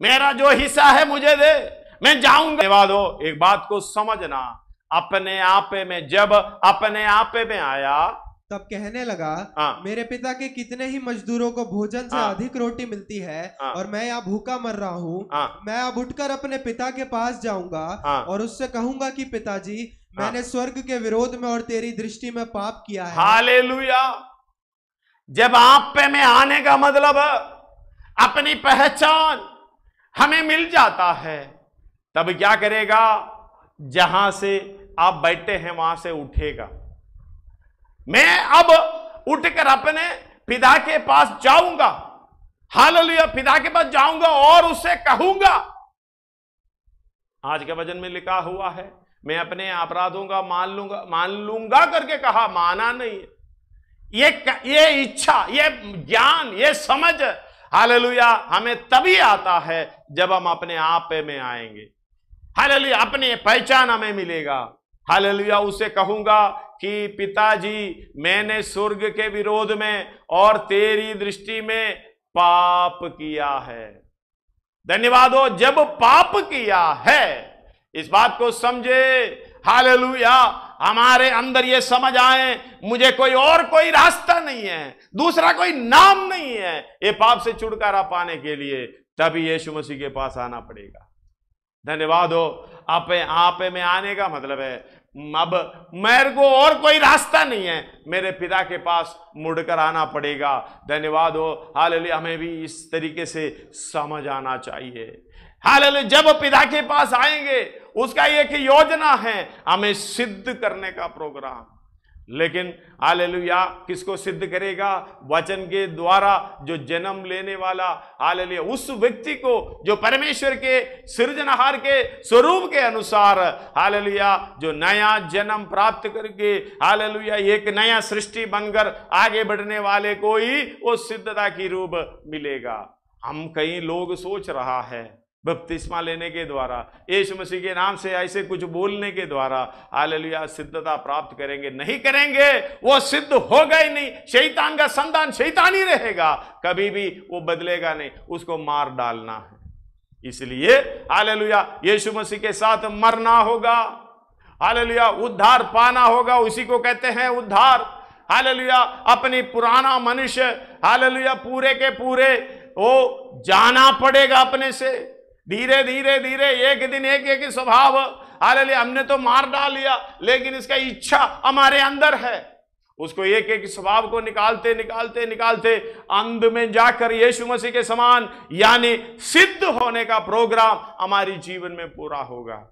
मेरा जो हिस्सा है मुझे दे, मैं जाऊंगा। धन्यवाद हो। एक बात को समझना, अपने आपे में, जब अपने आपे में आया तब कहने लगा, मेरे पिता के कितने ही मजदूरों को भोजन से अधिक रोटी मिलती है और मैं यहाँ भूखा मर रहा हूँ। मैं अब उठकर अपने पिता के पास जाऊंगा और उससे कहूंगा कि पिताजी, मैंने स्वर्ग के विरोध में और तेरी दृष्टि में पाप किया है। हालेलुया। जब आपे में आने का मतलब अपनी पहचान हमें मिल जाता है, तब क्या करेगा? जहां से आप बैठे हैं वहां से उठेगा। मैं अब उठकर अपने पिता के पास जाऊंगा, हालेलुया, पिता के पास जाऊंगा और उससे कहूंगा। आज के वचन में लिखा हुआ है, मैं अपने अपराधों का मान लूंगा करके कहा, माना नहीं। ये इच्छा, ये ज्ञान, ये समझ, हालेलुया हमें तभी आता है जब हम अपने आप में आएंगे। हालेलुया, अपनी पहचान हमें मिलेगा। हालेलुया, उसे कहूंगा कि पिताजी, मैंने स्वर्ग के विरोध में और तेरी दृष्टि में पाप किया है। धन्यवाद हो। जब पाप किया है, इस बात को समझे, हालेलुया, हमारे अंदर ये समझ आए, मुझे कोई रास्ता नहीं है, दूसरा कोई नाम नहीं है ये पाप से छुटकारा पाने के लिए, तभी यीशु मसीह के पास आना पड़ेगा। धन्यवाद हो। आप में आने का मतलब है, अब मेरे को और कोई रास्ता नहीं है, मेरे पिता के पास मुड़कर आना पड़ेगा। धन्यवाद हो। हालेलुया, हमें भी इस तरीके से समझ आना चाहिए। हालेलुया, जब पिता के पास आएंगे, उसका एक योजना है हमें सिद्ध करने का प्रोग्राम। लेकिन हालेलुया, किसको सिद्ध करेगा? वचन के द्वारा जो जन्म लेने वाला, हालेलुया, उस व्यक्ति को जो परमेश्वर के सृजनहार के स्वरूप के अनुसार, हालेलुया, जो नया जन्म प्राप्त करके, हालेलुया, एक नया सृष्टि बनकर आगे बढ़ने वाले को ही वो सिद्धता की रूप मिलेगा। हम कई लोग सोच रहा है बपतिस्मा लेने के द्वारा, यीशु मसीह के नाम से ऐसे कुछ बोलने के द्वारा, हालेलुया, सिद्धता प्राप्त करेंगे। नहीं करेंगे, वो सिद्ध होगा ही नहीं। शैतान का संतान शैतान ही रहेगा, कभी भी वो बदलेगा नहीं, उसको मार डालना है। इसलिए हालेलुया, यीशु मसीह के साथ मरना होगा, हालेलुया, उद्धार पाना होगा। उसी को कहते हैं उद्धार। हालेलुया, अपनी पुराना मनुष्य, हालेलुया, पूरे के पूरे वो जाना पड़ेगा अपने से। धीरे धीरे धीरे एक दिन एक स्वभाव, हालेलुया, हमने तो मार डाल लिया, लेकिन इसका इच्छा हमारे अंदर है। उसको एक एक स्वभाव को निकालते निकालते निकालते अंत में जाकर यीशु मसीह के समान, यानी सिद्ध होने का प्रोग्राम हमारी जीवन में पूरा होगा।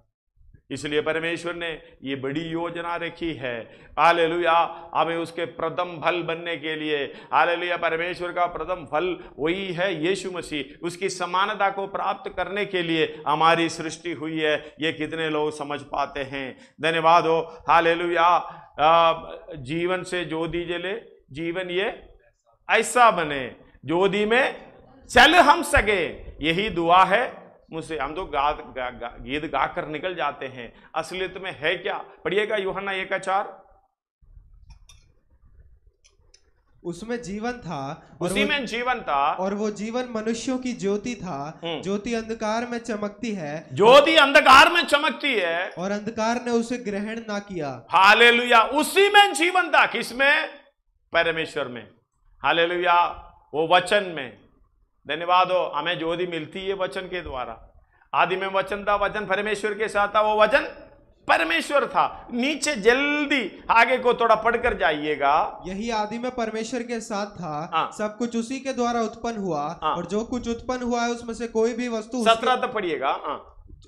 इसलिए परमेश्वर ने ये बड़ी योजना रखी है। हालेलुया, हमें उसके प्रथम फल बनने के लिए, हालेलुया, परमेश्वर का प्रथम फल वही है यीशु मसीह। उसकी समानता को प्राप्त करने के लिए हमारी सृष्टि हुई है। ये कितने लोग समझ पाते हैं? धन्यवाद हो। हालेलुया, जीवन से ज्योति जले, जीवन ये ऐसा बने ज्योति में चल हम सके, यही दुआ है मुझसे। हम तो गीत गाकर निकल जाते हैं, असलियत में है क्या? पढ़िएगा यूहन्ना 1:4। उसमें जीवन था, उसी में जीवन था, और वो जीवन मनुष्यों की ज्योति था। ज्योति अंधकार में चमकती है, ज्योति अंधकार में चमकती है, और अंधकार ने उसे ग्रहण ना किया। हालेलुया, उसी में जीवन था। किसमें? परमेश्वर में। हालेलुया, वो वचन में। धन्यवाद हो। हमें ज्योति मिलती है वचन के द्वारा। आदि में वचन था, वचन परमेश्वर के साथ था, वो वचन परमेश्वर था। नीचे जल्दी आगे को थोड़ा पढ़कर जाइएगा। यही आदि में परमेश्वर के साथ था, सब कुछ उसी के द्वारा उत्पन्न हुआ, और जो कुछ उत्पन्न हुआ है उसमें से कोई भी वस्तु 17 तक पढ़िएगा।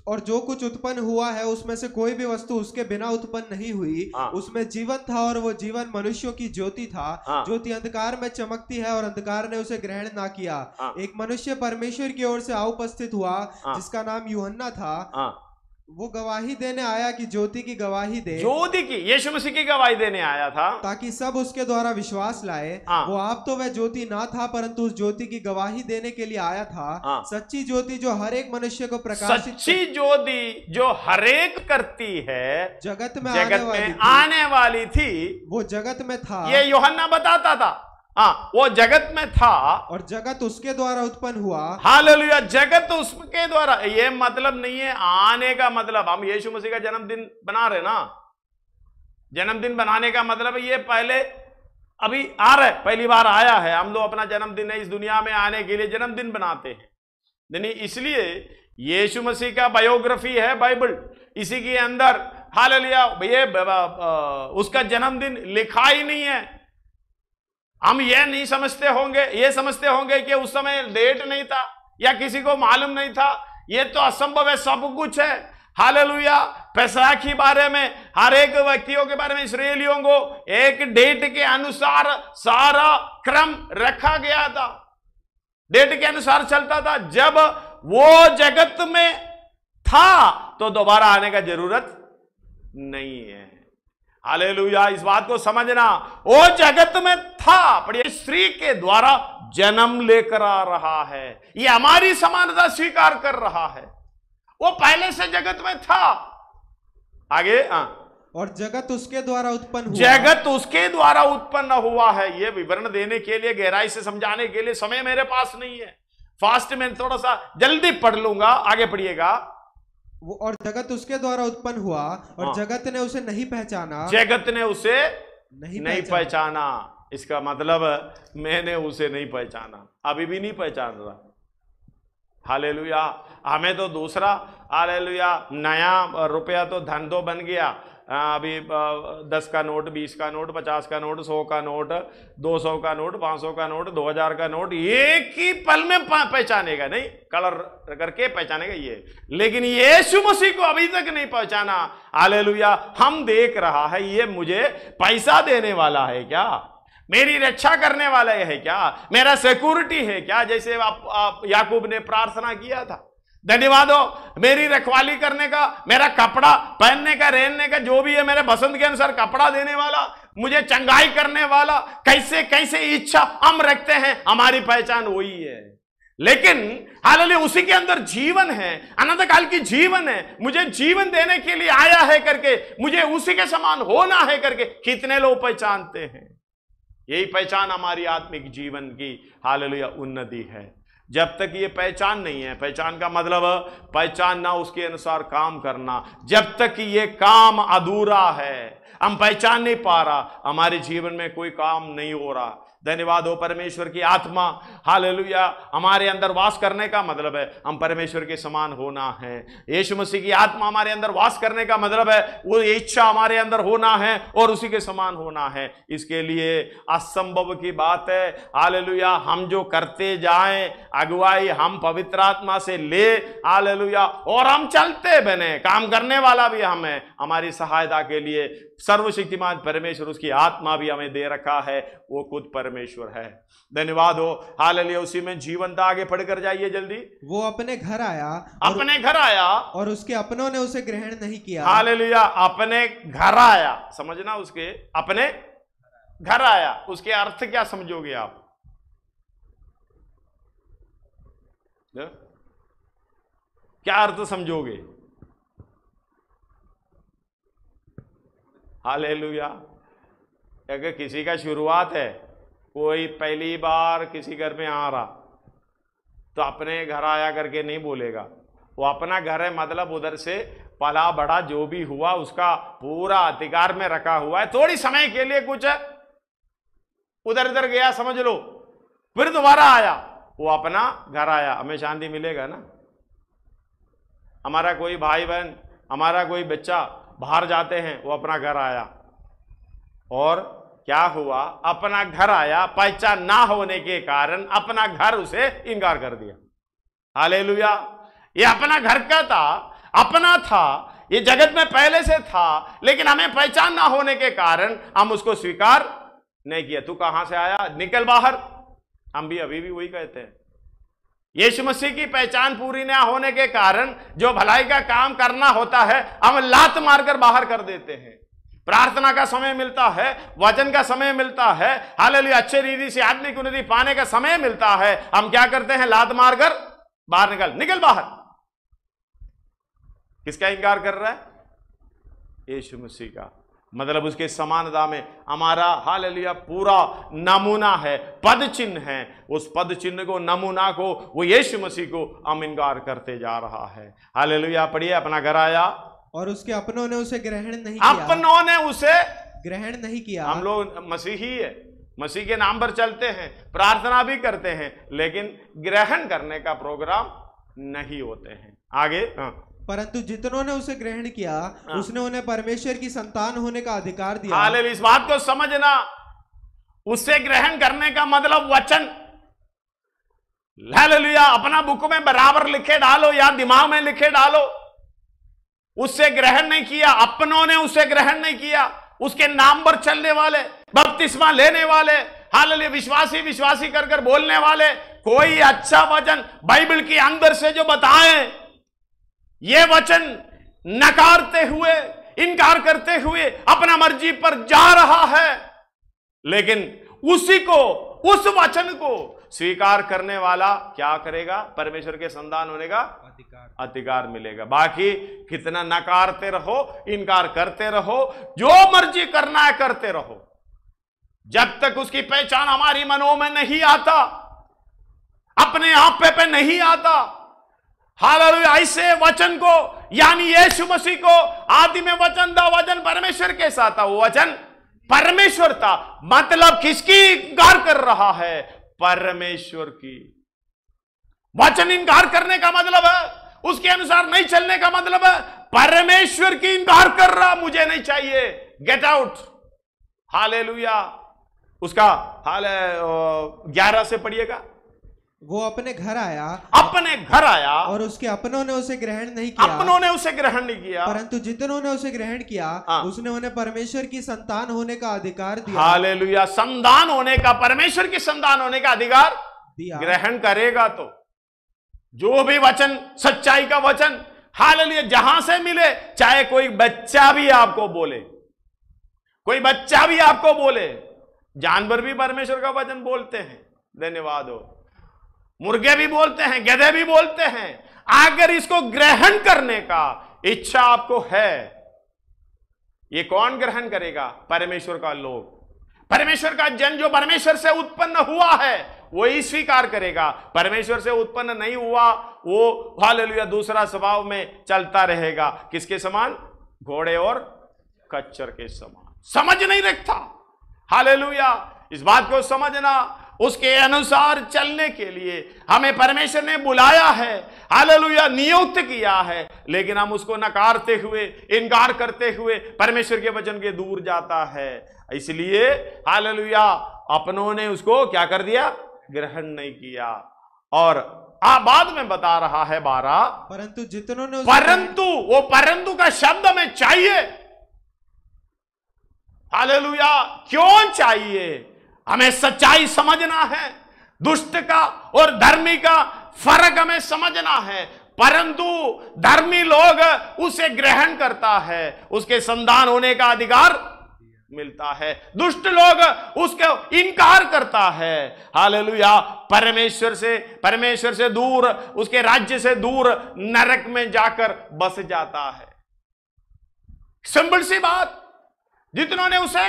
और जो कुछ उत्पन्न हुआ है उसमें से कोई भी वस्तु उसके बिना उत्पन्न नहीं हुई। उसमें जीवन था और वो जीवन मनुष्यों की ज्योति था। ज्योति अंधकार में चमकती है और अंधकार ने उसे ग्रहण ना किया। एक मनुष्य परमेश्वर की ओर से उपस्थित हुआ जिसका नाम यूहन्ना था। वो गवाही देने आया कि ज्योति की गवाही दे, ज्योति की, यीशु मसीह की गवाही देने आया था ताकि सब उसके द्वारा विश्वास लाए। वो आप तो वह ज्योति ना था परंतु उस ज्योति की गवाही देने के लिए आया था। सच्ची ज्योति जो हर एक मनुष्य को प्रकाशित, सच्ची ज्योति जो हर एक करती है, जगत में आने वाली थी। वो जगत में था, ये यूहन्ना बताता था। वो जगत में था और जगत उसके द्वारा उत्पन्न हुआ। हालेलुया, जगत उसके द्वारा। ये मतलब नहीं है आने का मतलब हम यीशु मसीह का जन्मदिन बना रहे ना। जन्मदिन बनाने का मतलब ये पहले अभी आ रहा है, पहली बार आया है। हम लोग अपना जन्मदिन इस दुनिया में आने के लिए जन्मदिन बनाते हैं, नहीं इसलिए यीशु मसीह का बायोग्राफी है बाइबल, इसी के अंदर हालेलुया ये उसका जन्मदिन लिखा ही नहीं है। हम ये नहीं समझते होंगे, ये समझते होंगे कि उस समय डेट नहीं था या किसी को मालूम नहीं था। ये तो असंभव है, सब कुछ है। हालेलुया, पैसा के बारे में, हर एक व्यक्तियों के बारे में, इस्राएलियों को एक डेट के अनुसार सारा क्रम रखा गया था, डेट के अनुसार चलता था। जब वो जगत में था तो दोबारा आने का जरूरत नहीं है। हालेलुया, इस बात को समझना। वो जगत में था पर ये स्त्री के द्वारा जन्म लेकर आ रहा है, ये हमारी समानता स्वीकार कर रहा है। वो पहले से जगत में था। आगे और जगत उसके द्वारा उत्पन्न हुआ। जगत उसके द्वारा उत्पन्न हुआ है। ये विवरण देने के लिए, गहराई से समझाने के लिए समय मेरे पास नहीं है। फास्ट में थोड़ा सा जल्दी पढ़ लूंगा, आगे पढ़िएगा। और जगत उसके द्वारा उत्पन्न हुआ और जगत ने उसे नहीं पहचाना। जगत ने उसे नहीं पहचाना। इसका मतलब मैंने उसे नहीं पहचाना, अभी भी नहीं पहचान रहा। हालेलुया, हमें तो दूसरा हालेलुया नया रुपया तो धन तो बन गया। अभी 10 का नोट, 20 का नोट, 50 का नोट, 100 का नोट, 200 का नोट, 500 का नोट, 2000 का नोट, एक ही पल में पहचानेगा, नहीं कलर करके पहचानेगा ये। लेकिन यीशु मसीह को अभी तक नहीं पहचाना। हालेलुया, हम देख रहा है ये मुझे पैसा देने वाला है क्या, मेरी रक्षा करने वाला है क्या, मेरा सिक्योरिटी है क्या, जैसे आप याकूब ने प्रार्थना किया था। धन्यवाद हो, मेरी रखवाली करने का, मेरा कपड़ा पहनने का, रहने का, जो भी है मेरे पसंद के अनुसार कपड़ा देने वाला, मुझे चंगाई करने वाला, कैसे कैसे इच्छा हम रखते हैं, हमारी पहचान वही है। लेकिन हालेलुया उसी के अंदर जीवन है, अनंत काल की जीवन है, मुझे जीवन देने के लिए आया है करके, मुझे उसी के समान होना है करके कितने लोग पहचानते हैं। यही पहचान हमारी आत्मिक जीवन की हालेलुया उन्नति है। जब तक ये पहचान नहीं है, पहचान का मतलब पहचानना, उसके अनुसार काम करना, जब तक ये काम अधूरा है, हम पहचान नहीं पा रहा, हमारे जीवन में कोई काम नहीं हो रहा। धन्यवाद हो, परमेश्वर की आत्मा हालेलुया हमारे अंदर वास करने का मतलब है हम परमेश्वर के समान होना है। यीशु मसीह की आत्मा हमारे अंदर वास करने का मतलब है वो इच्छा हमारे अंदर होना है और उसी के समान होना है। इसके लिए असंभव की बात है हालेलुया, हम जो करते जाएं अगुवाई हम पवित्र आत्मा से ले हालेलुया, और हम चलते बने, काम करने वाला भी हम है। हमारी सहायता के लिए सर्वशक्तिमान परमेश्वर, उसकी आत्मा भी हमें दे रखा है, वो खुद परमेश्वर है। धन्यवाद हो हालेलुया। उसी में जीवन था। आगे पढ़कर जाइए जल्दी। वो अपने घर आया, अपने घर आया और उसके अपनों ने उसे ग्रहण नहीं किया। हालेलुया, अपने घर आया, समझना, उसके अपने घर आया, उसके अर्थ क्या समझोगे आप? क्या अर्थ समझोगे? हालेलुया, अगर किसी का शुरुआत है, कोई पहली बार किसी घर में आ रहा तो अपने घर आया करके नहीं बोलेगा। वो अपना घर है मतलब उधर से पला बड़ा जो भी हुआ उसका पूरा अधिकार में रखा हुआ है। थोड़ी समय के लिए कुछ उधर इधर गया समझ लो, फिर दोबारा आया, वो अपना घर आया। हमें शांति मिलेगा ना? हमारा कोई भाई बहन, हमारा कोई बच्चा बाहर जाते हैं, वो अपना घर आया, और क्या हुआ? अपना घर आया, पहचान ना होने के कारण अपना घर उसे इनकार कर दिया। हालेलुया, ये अपना घर का था, अपना था, ये जगत में पहले से था, लेकिन हमें पहचान ना होने के कारण हम उसको स्वीकार नहीं किया। तू कहां से आया, निकल बाहर। हम भी अभी भी वही कहते हैं। यीशु मसीह की पहचान पूरी ना होने के कारण जो भलाई का काम करना होता है हम लात मारकर बाहर कर देते हैं। प्रार्थना का समय मिलता है, वचन का समय मिलता है, हालेलुया, अच्छे रीति से आत्मिक उन्नति पाने का समय मिलता है, हम क्या करते हैं, लात मारकर बाहर निकल बाहर। किसका इंकार कर रहा है? यीशु मसीह का। मतलब उसके समानता में हमारा हालेलुया पूरा नमूना है, पद चिन्ह है। उस पद चिन्ह को, नमूना को, वो यीशु मसीह को हम इंकार करते जा रहा है। हालेलुया। पढ़िए, अपना घर आया और उसके अपनों ने उसे ग्रहण नहीं किया। अपनों ने उसे ग्रहण नहीं किया। हम लोग मसीही है, मसीह के नाम पर चलते हैं, प्रार्थना भी करते हैं, लेकिन ग्रहण करने का प्रोग्राम नहीं होते हैं। आगे, परंतु जितनों ने उसे ग्रहण किया उसने उन्हें परमेश्वर की संतान होने का अधिकार दिया। हालेलुया। इस बात को समझना, उससे ग्रहण करने का मतलब वचन। हालेलुया। अपना बुक में बराबर लिखे डालो या दिमाग में लिखे डालो। उससे ग्रहण नहीं किया, अपनों ने उसे ग्रहण नहीं किया। उसके नाम पर चलने वाले, बपतिस्मा लेने वाले, हालेलुया, विश्वासी विश्वासी कर कर बोलने वाले, कोई अच्छा वचन बाइबल के अंदर से जो बताएं, ये वचन नकारते हुए, इनकार करते हुए अपना मर्जी पर जा रहा है। लेकिन उसी को, उस वचन को स्वीकार करने वाला क्या करेगा? परमेश्वर के संतान होने का अधिकार मिलेगा। बाकी कितना नकारते रहो, इनकार करते रहो, जो मर्जी करना है करते रहो, जब तक उसकी पहचान हमारी मनों में नहीं आता, अपने आप पे नहीं आता। हालेलुया। ऐसे वचन को, यानी यीशु मसीह को, आदि में वचन था, वचन परमेश्वर के साथ था, वो वचन परमेश्वर था। मतलब किसकी इंकार कर रहा है? परमेश्वर की। वचन इंकार करने का मतलब है उसके अनुसार नहीं चलने का मतलब है परमेश्वर की इंकार कर रहा, मुझे नहीं चाहिए, गेट आउट। हालेलुया। उसका हाल 11 से पढ़िएगा। वो अपने घर आया, अपने घर आया और उसके अपनों ने उसे ग्रहण नहीं किया। अपनों ने उसे ग्रहण नहीं किया, परंतु जितनों ने उसे ग्रहण किया उसने उन्हें परमेश्वर की संतान होने का अधिकार दिया। हालेलुया। संतान होने का, परमेश्वर की संतान होने का अधिकार दिया। ग्रहण करेगा तो जो भी वचन, सच्चाई का वचन, हालेलुया, जहां से मिले, चाहे कोई बच्चा भी आपको बोले, कोई बच्चा भी आपको बोले, जानवर भी परमेश्वर का वचन बोलते हैं, धन्यवाद हो, मुर्गे भी बोलते हैं, गधे भी बोलते हैं। अगर इसको ग्रहण करने का इच्छा आपको है, ये कौन ग्रहण करेगा? परमेश्वर का लोग, परमेश्वर का जन, जो परमेश्वर से उत्पन्न हुआ है वही स्वीकार करेगा। परमेश्वर से उत्पन्न नहीं हुआ वो हालेलुया दूसरा स्वभाव में चलता रहेगा। किसके समान? घोड़े और खच्चर के समान। समझ नहीं रखता। हालेलुया। इस बात को समझना, उसके अनुसार चलने के लिए हमें परमेश्वर ने बुलाया है, हालेलुया, नियुक्त किया है, लेकिन हम उसको नकारते हुए, इनकार करते हुए परमेश्वर के वचन के दूर जाता है। इसलिए हालेलुया, अपनों ने उसको क्या कर दिया? ग्रहण नहीं किया। और बाद में बता रहा है 12, परंतु जितनों ने, परंतु, वो परंतु का शब्द हमें चाहिए। हालेलुया। क्यों चाहिए? हमें सच्चाई समझना है, दुष्ट का और धर्मी का फर्क हमें समझना है। परंतु धर्मी लोग उसे ग्रहण करता है, उसके संतान होने का अधिकार मिलता है। दुष्ट लोग उसको इनकार करता है। हालेलुया। परमेश्वर से दूर, उसके राज्य से दूर नरक में जाकर बस जाता है। सिंपल सी बात। जितनों ने उसे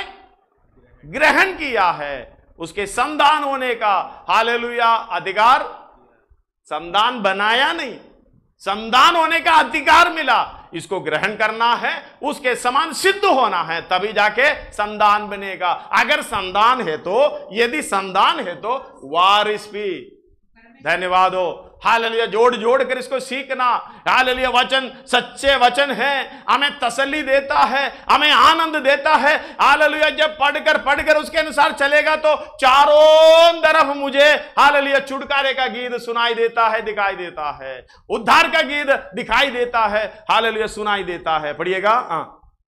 ग्रहण किया है उसके संतान होने का, हालेलुया, अधिकार, संतान बनाया नहीं, संतान होने का अधिकार मिला। इसको ग्रहण करना है, उसके समान सिद्ध होना है, तभी जाके संतान बनेगा। अगर संतान है तो, यदि संतान है तो वारिस भी, धन्यवाद हो, हालेलुया जोड़ जोड़ कर इसको सीखना। हालेलुया वचन सच्चे वचन है, हमें तसल्ली देता है, हमें आनंद देता है। हालेलुया जब पढ़कर उसके अनुसार चलेगा तो चारों तरफ मुझे हालेलुया छुटकारे का गीत सुनाई देता है, दिखाई देता है, उद्धार का गीत दिखाई देता है, हालेलुया सुनाई देता है। पढ़िएगा।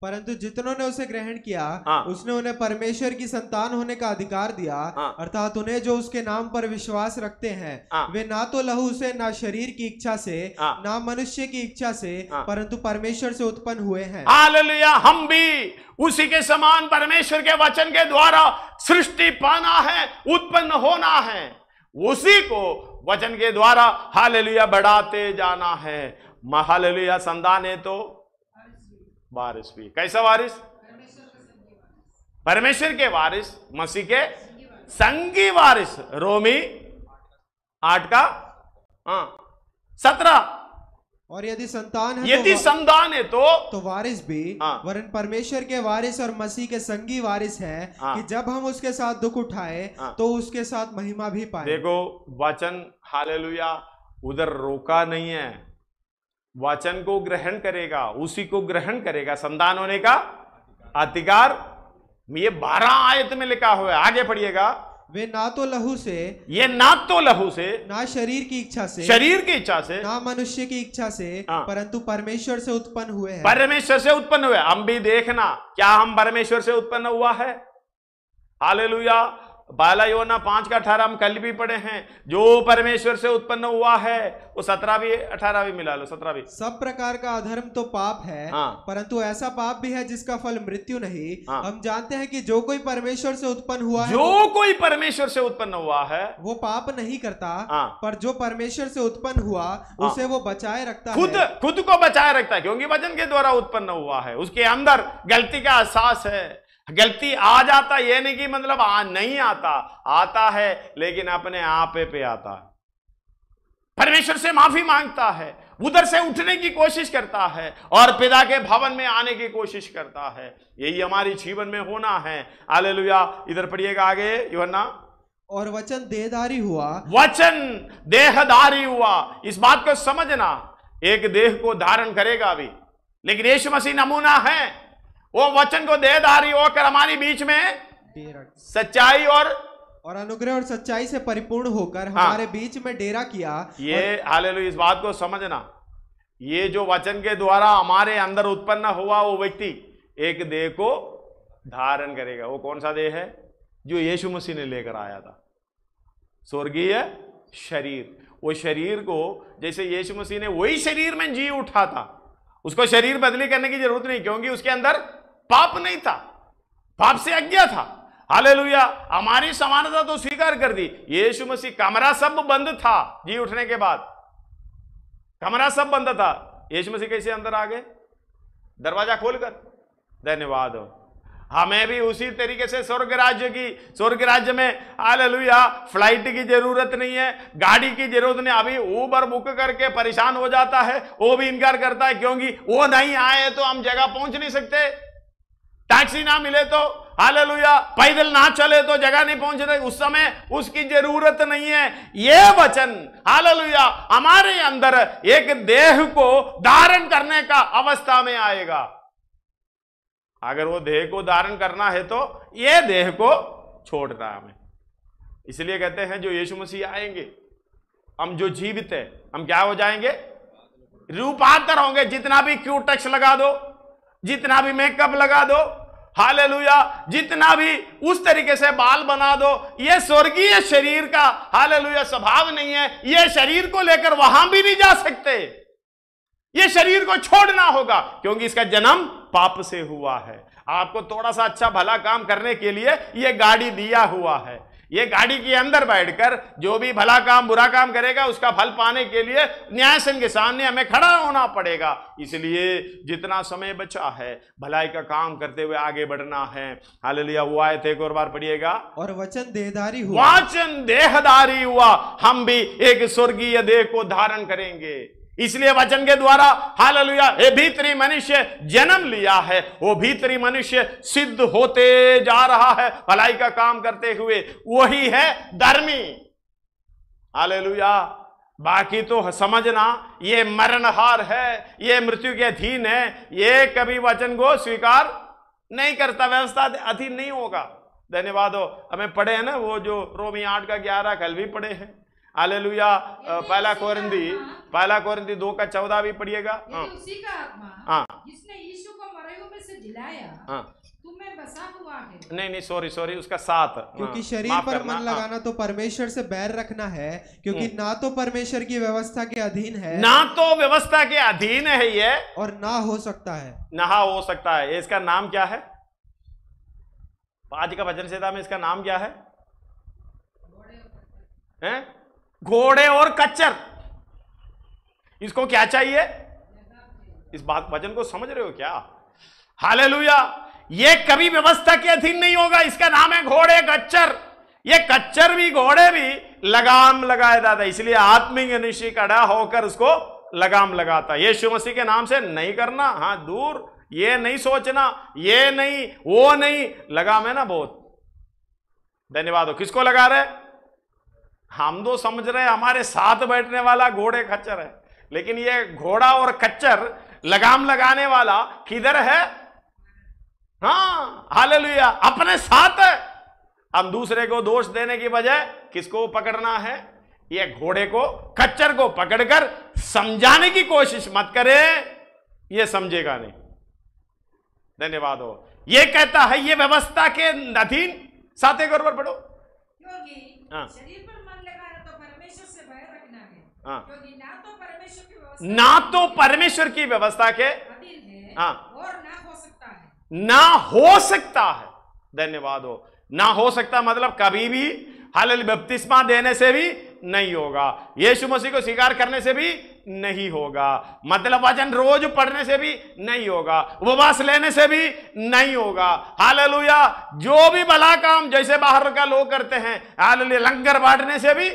परंतु जितनों ने उसे ग्रहण किया उसने उन्हें परमेश्वर की संतान होने का अधिकार दिया, अर्थात उन्हें जो उसके नाम पर विश्वास रखते हैं वे ना तो लहू से, ना शरीर की इच्छा से, ना मनुष्य की इच्छा से, परंतु परमेश्वर से उत्पन्न हुए हैं। हालेलुया हम भी उसी के समान परमेश्वर के वचन के द्वारा सृष्टि पाना है, उत्पन्न होना है, उसी को वचन के द्वारा हालेलुया बढ़ाते जाना है। हालेलुया संतान है तो वारिस भी। कैसा वारिस? परमेश्वर के वारिस, मसीह के संगी वारिस। रोमी 8 का 17। और यदि संतान है, यदि संतान है तो वारिस भी, वरन परमेश्वर के वारिस और मसीह के संगी वारिस हैं, कि जब हम उसके साथ दुख उठाए तो उसके साथ महिमा भी पाए। देखो वचन हालेलुया उधर रोका नहीं है, वचन को ग्रहण करेगा, उसी को ग्रहण करेगा, संतान होने का अधिकार। ये 12 आयत में लिखा हुआ है, आगे पढ़िएगा। वे ना तो लहू से, ये ना तो लहू से, ना शरीर की इच्छा से, शरीर की इच्छा से, ना मनुष्य की इच्छा से, परंतु परमेश्वर से उत्पन्न हुए हैं। परमेश्वर से उत्पन्न हुए। हम भी देखना क्या हम परमेश्वर से उत्पन्न हुआ है। हालेलुया। पहला यूहन्ना 5 का 18 हम कल भी पढ़े हैं, जो परमेश्वर से उत्पन्न हुआ है वो 17 भी 18 भी मिला लो, 17 भी। सब प्रकार का अधर्म तो पाप है, परंतु ऐसा पाप भी है जिसका फल मृत्यु नहीं। हम जानते हैं कि जो कोई परमेश्वर से उत्पन्न हुआ है, जो कोई परमेश्वर से उत्पन्न हुआ है वो पाप नहीं करता, पर जो परमेश्वर से उत्पन्न हुआ उसे वो बचाए रखता है, खुद को बचाए रखता है, क्योंकि वचन के द्वारा उत्पन्न हुआ है। उसके अंदर गलती का एहसास है। गलती आ जाता ये नहीं कि मतलब नहीं आता है, लेकिन अपने आप पे आता है। परमेश्वर से माफी मांगता है, उधर से उठने की कोशिश करता है और पिता के भवन में आने की कोशिश करता है। यही हमारी जीवन में होना है। हालेलुया। इधर पढ़िएगा आगे यूहन्ना। और वचन देहधारी हुआ, वचन देहधारी हुआ। इस बात को समझना, एक देह को धारण करेगा भी, लेकिन यीशु मसीह नमूना है। वो वचन को देहधारी होकर हमारे बीच में सच्चाई और अनुग्रह और सच्चाई से परिपूर्ण होकर हमारे बीच में डेरा किया। ये हालेलुया। इस बात को समझना, ये जो वचन के द्वारा हमारे अंदर उत्पन्न हुआ वो व्यक्ति एक देह को धारण करेगा। वो कौन सा देह है? जो यीशु मसीह ने लेकर आया था, स्वर्गीय शरीर। वो शरीर को जैसे यीशु मसीह ने वही शरीर में जी उठा था, उसको शरीर बदली करने की जरूरत नहीं, क्योंकि उसके अंदर पाप नहीं था, पाप से आज्ञा था। हालेलुया। हमारी समानता तो स्वीकार कर दी। यीशु मसीह, कमरा सब बंद था जी उठने के बाद, कमरा सब बंद था। यीशु मसीह कैसे अंदर आ गए? दरवाजा खोलकर। धन्यवाद हो। हमें भी उसी तरीके से स्वर्ग राज्य में हालेलुया फ्लाइट की जरूरत नहीं है, गाड़ी की जरूरत नहीं। अभी ऊबर बुक करके परेशान हो जाता है, वो भी इनकार करता है, क्योंकि वो नहीं आए तो हम जगह पहुंच नहीं सकते। टैक्सी ना मिले तो हालेलुया, पैदल ना चले तो जगह नहीं पहुंच रहे, उस समय उसकी जरूरत नहीं है। ये वचन हालेलुया हमारे अंदर एक देह को धारण करने का अवस्था में आएगा। अगर वो देह को धारण करना है तो ये देह को छोड़ना है हमें। इसलिए कहते हैं जो यीशु मसीह आएंगे, हम जो जीवित है, हम क्या हो जाएंगे? रूपांतर होंगे। जितना भी क्यूटेक्स लगा दो, जितना भी मेकअप लगा दो, हालेलुया, जितना भी उस तरीके से बाल बना दो, ये स्वर्गीय शरीर का हालेलुया स्वभाव नहीं है। ये शरीर को लेकर वहां भी नहीं जा सकते। ये शरीर को छोड़ना होगा, क्योंकि इसका जन्म पाप से हुआ है। आपको थोड़ा सा अच्छा भला काम करने के लिए ये गाड़ी दिया हुआ है। ये गाड़ी के अंदर बैठकर जो भी भला काम बुरा काम करेगा, उसका फल पाने के लिए न्यायसन के सामने हमें खड़ा होना पड़ेगा। इसलिए जितना समय बचा है भलाई का काम करते हुए आगे बढ़ना है। हालेलुया। वो आए थे, एक और बार पढ़िएगा। और वचन देहधारी हुआ, वचन देहधारी हुआ। हम भी एक स्वर्गीय देह को धारण करेंगे। इसलिए वचन के द्वारा हालेलुया ये भीतरी मनुष्य जन्म लिया है, वो भीतरी मनुष्य सिद्ध होते जा रहा है भलाई का काम करते हुए। वही है धर्मी। हालेलुया। बाकी तो समझना ये मरणहार है, ये मृत्यु के अधीन है, ये कभी वचन को स्वीकार नहीं करता, व्यवस्था अधीन नहीं होगा। धन्यवाद हो। हमें पढ़े हैं ना वो जो रोमी 8 का 11 कल भी पढ़े हैं। हालेलुया। पहला कोरिन्थी 2 का 14 भी पढ़िएगा। उसी का आत्मा जिसने यीशु को मरे में से जिलाया तुम्हें बसा हुआ है। नहीं सॉरी उसका 7, क्योंकि शरीर पर मन लगाना तो परमेश्वर से बैर रखना है, क्योंकि ना तो परमेश्वर की व्यवस्था के अधीन है, ना तो व्यवस्था के अधीन है ये, और ना हो सकता है। इसका नाम क्या है? आज का वचन संहिता में इसका नाम क्या है? घोड़े और कच्चर। इसको क्या चाहिए? इस बात वचन को समझ रहे हो क्या? हालेलुया। ये कभी व्यवस्था के अधीन नहीं होगा। इसका नाम है घोड़े कच्चर। ये कच्चर भी घोड़े भी लगाम लगाया जाता है, इसलिए आत्मिक मनुष्य खड़ा होकर उसको लगाम लगाता है। यीशु मसीह के नाम से नहीं करना, हाँ दूर, ये नहीं सोचना, ये नहीं वो नहीं, लगाम है ना बहुत। धन्यवाद हो। किसको लगा रहे? हम तो समझ रहे हमारे साथ बैठने वाला घोड़े खच्चर है, लेकिन ये घोड़ा और कच्चर लगाम लगाने वाला किधर है? हाँ हालेलुया, अपने साथ है। हम दूसरे को दोष देने की बजाय किसको पकड़ना है? ये घोड़े को, कच्चर को पकड़कर समझाने की कोशिश मत करे, ये समझेगा नहीं। धन्यवाद हो। ये कहता है ये व्यवस्था के अधीन। 7 एक और पढ़ो। शरीर पर मन लगाना तो परमेश्वर से बैर रखना है, क्योंकि ना तो परमेश्वर की व्यवस्था के अधीन है, और ना हो सकता है। धन्यवाद हो। ना हो सकता मतलब कभी भी हालेलुया बपतिस्मा देने से भी नहीं होगा, यीशु मसीह को स्वीकार करने से भी नहीं होगा, मतलब वचन रोज पढ़ने से भी नहीं होगा, उपवास लेने से भी नहीं होगा। हालेलुया। जो भी भला काम जैसे बाहर का लोग करते हैं, हालेलुया, लंगर बांटने से भी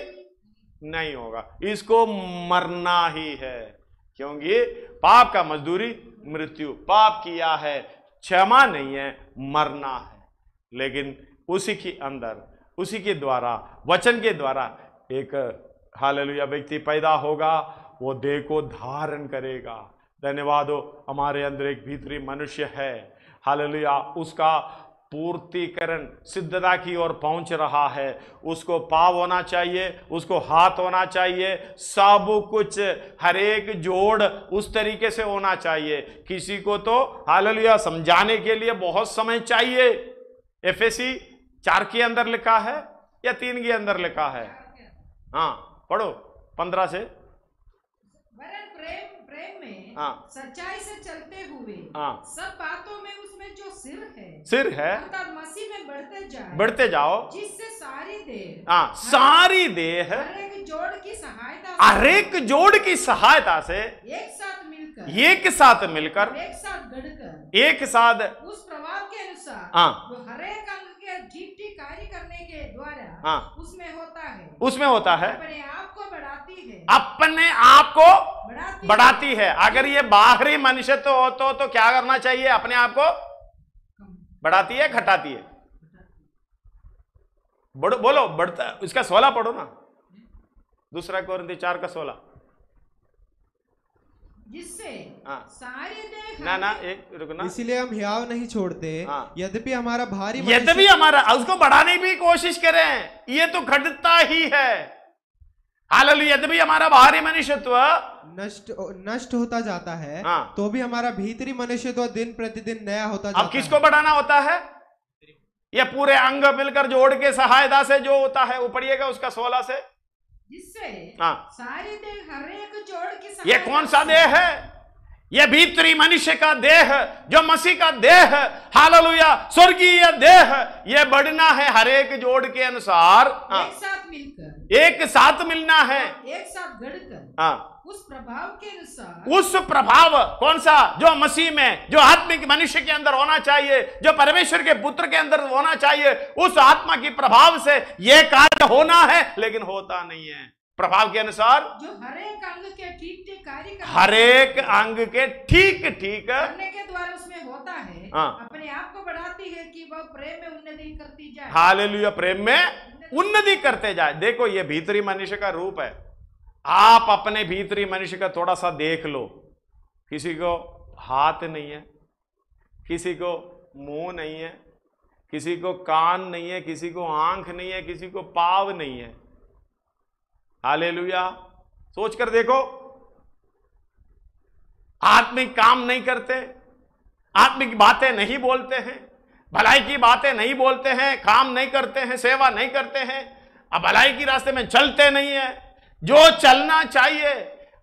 नहीं होगा। इसको मरना ही है, क्योंकि पाप का मजदूरी मृत्यु। पाप किया है, क्षमा नहीं है, मरना है। लेकिन उसी के अंदर, उसी के द्वारा, वचन के द्वारा एक हालेलुया व्यक्ति पैदा होगा, वो देह को धारण करेगा। धन्यवाद हो। हमारे अंदर एक भीतरी मनुष्य है, हालेलुया, उसका पूर्तिकरण सिद्धता की ओर पहुंच रहा है। उसको पाव होना चाहिए, उसको हाथ होना चाहिए, सब कुछ, हर एक जोड़ उस तरीके से होना चाहिए। किसी को तो हालेलुया समझाने के लिए बहुत समय चाहिए। एफएसी 4 के अंदर लिखा है या 3 के अंदर लिखा है? हाँ पढ़ो 15 से। प्रेम में सच्चाई से चलते हुए सब बातों में उसमें जो सिर है अर्थात मसीह में बढ़ते जाओ, जिससे सारी देह हर एक जोड़ की सहायता से एक साथ मिलकर एक साथ उस प्रभाव के अनुसार जो हर एक अंग के ठीक कार्य करने के द्वारा उसमें होता है अपने आप को बढ़ाती है। अगर ये बाहरी मनुष्य तो क्या करना चाहिए? अपने आप को बढ़ाती है, घटाती है? बोलो बढ़ता। इसका 16 पढ़ो ना, 2 कोरिन्थी 4 का 16। जिससे सारी देह ना एक रुकना, इसीलिए हम हियाव नहीं छोड़ते, यद्यपि हमारा भारी, यद्यपि हमारा, उसको बढ़ाने की कोशिश करें, ये तो घटता ही है। हालेलुया। यद्यपि हमारा बाहरी मनुष्यत्व नष्ट होता जाता है, तो भी हमारा भीतरी मनुष्यत्व दिन प्रतिदिन नया होता जाता है। अब किसको बढ़ाना होता है? ये पूरे अंग मिलकर जोड़ के सहायता से जो होता है, वो पढ़िएगा उसका 16 से। जिससे सारी देह हर एक जोड़ की, ये कौन सा देह है? ये भीतरी मनुष्य का देह, जो मसीह का देह, हालेलुया, स्वर्गीय देह, ये बढ़ना है हर एक जोड़ के अनुसार, एक साथ मिलकर, एक साथ मिलना है, एक साथ गढ़कर, उस प्रभाव के अनुसार, उस प्रभाव कौन सा? जो मसीह में, जो आत्मिक मनुष्य के अंदर होना चाहिए, जो परमेश्वर के पुत्र के अंदर होना चाहिए, उस आत्मा की प्रभाव से ये कार्य होना है, लेकिन होता नहीं है। प्रभाव के अनुसार जो हर एक अंग के ठीक कार्य, हर एक अंग के ठीक करने के द्वारा उसमें होता है, अपने आप को बढ़ाती है कि वह प्रेम में उन्नति करती जाए। हालेलुया। प्रेम में उन्नति करते जाए। देखो ये भीतरी मनुष्य का रूप है। आप अपने भीतरी मनुष्य का थोड़ा सा देख लो। किसी को हाथ नहीं है, किसी को मुंह नहीं है, किसी को कान नहीं है, किसी को आंख नहीं है, किसी को पाँव नहीं है। हालेलुया। सोच कर देखो, आत्मिक काम नहीं करते, आत्मिक बातें नहीं बोलते हैं, भलाई की बातें नहीं बोलते हैं, काम नहीं करते हैं, सेवा नहीं करते हैं, अब भलाई की रास्ते में चलते नहीं है। जो चलना चाहिए,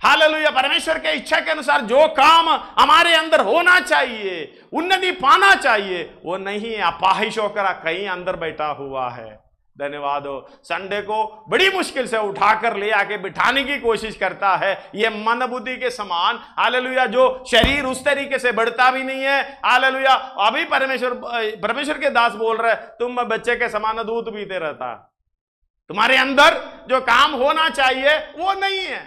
हालेलुया, परमेश्वर के इच्छा के अनुसार जो काम हमारे अंदर होना चाहिए, उन्नति पाना चाहिए, वो नहीं है। अपाहिश होकर कहीं अंदर बैठा हुआ है। धन्यवाद हो। संडे को बड़ी मुश्किल से उठाकर ले आके बिठाने की कोशिश करता है, ये मन बुद्धि के समान। हालेलुया। जो शरीर उस तरीके से बढ़ता भी नहीं है। हालेलुया। अभी परमेश्वर के दास बोल रहे, तुम बच्चे के समान दूध पीते रहता, तुम्हारे अंदर जो काम होना चाहिए वो नहीं है।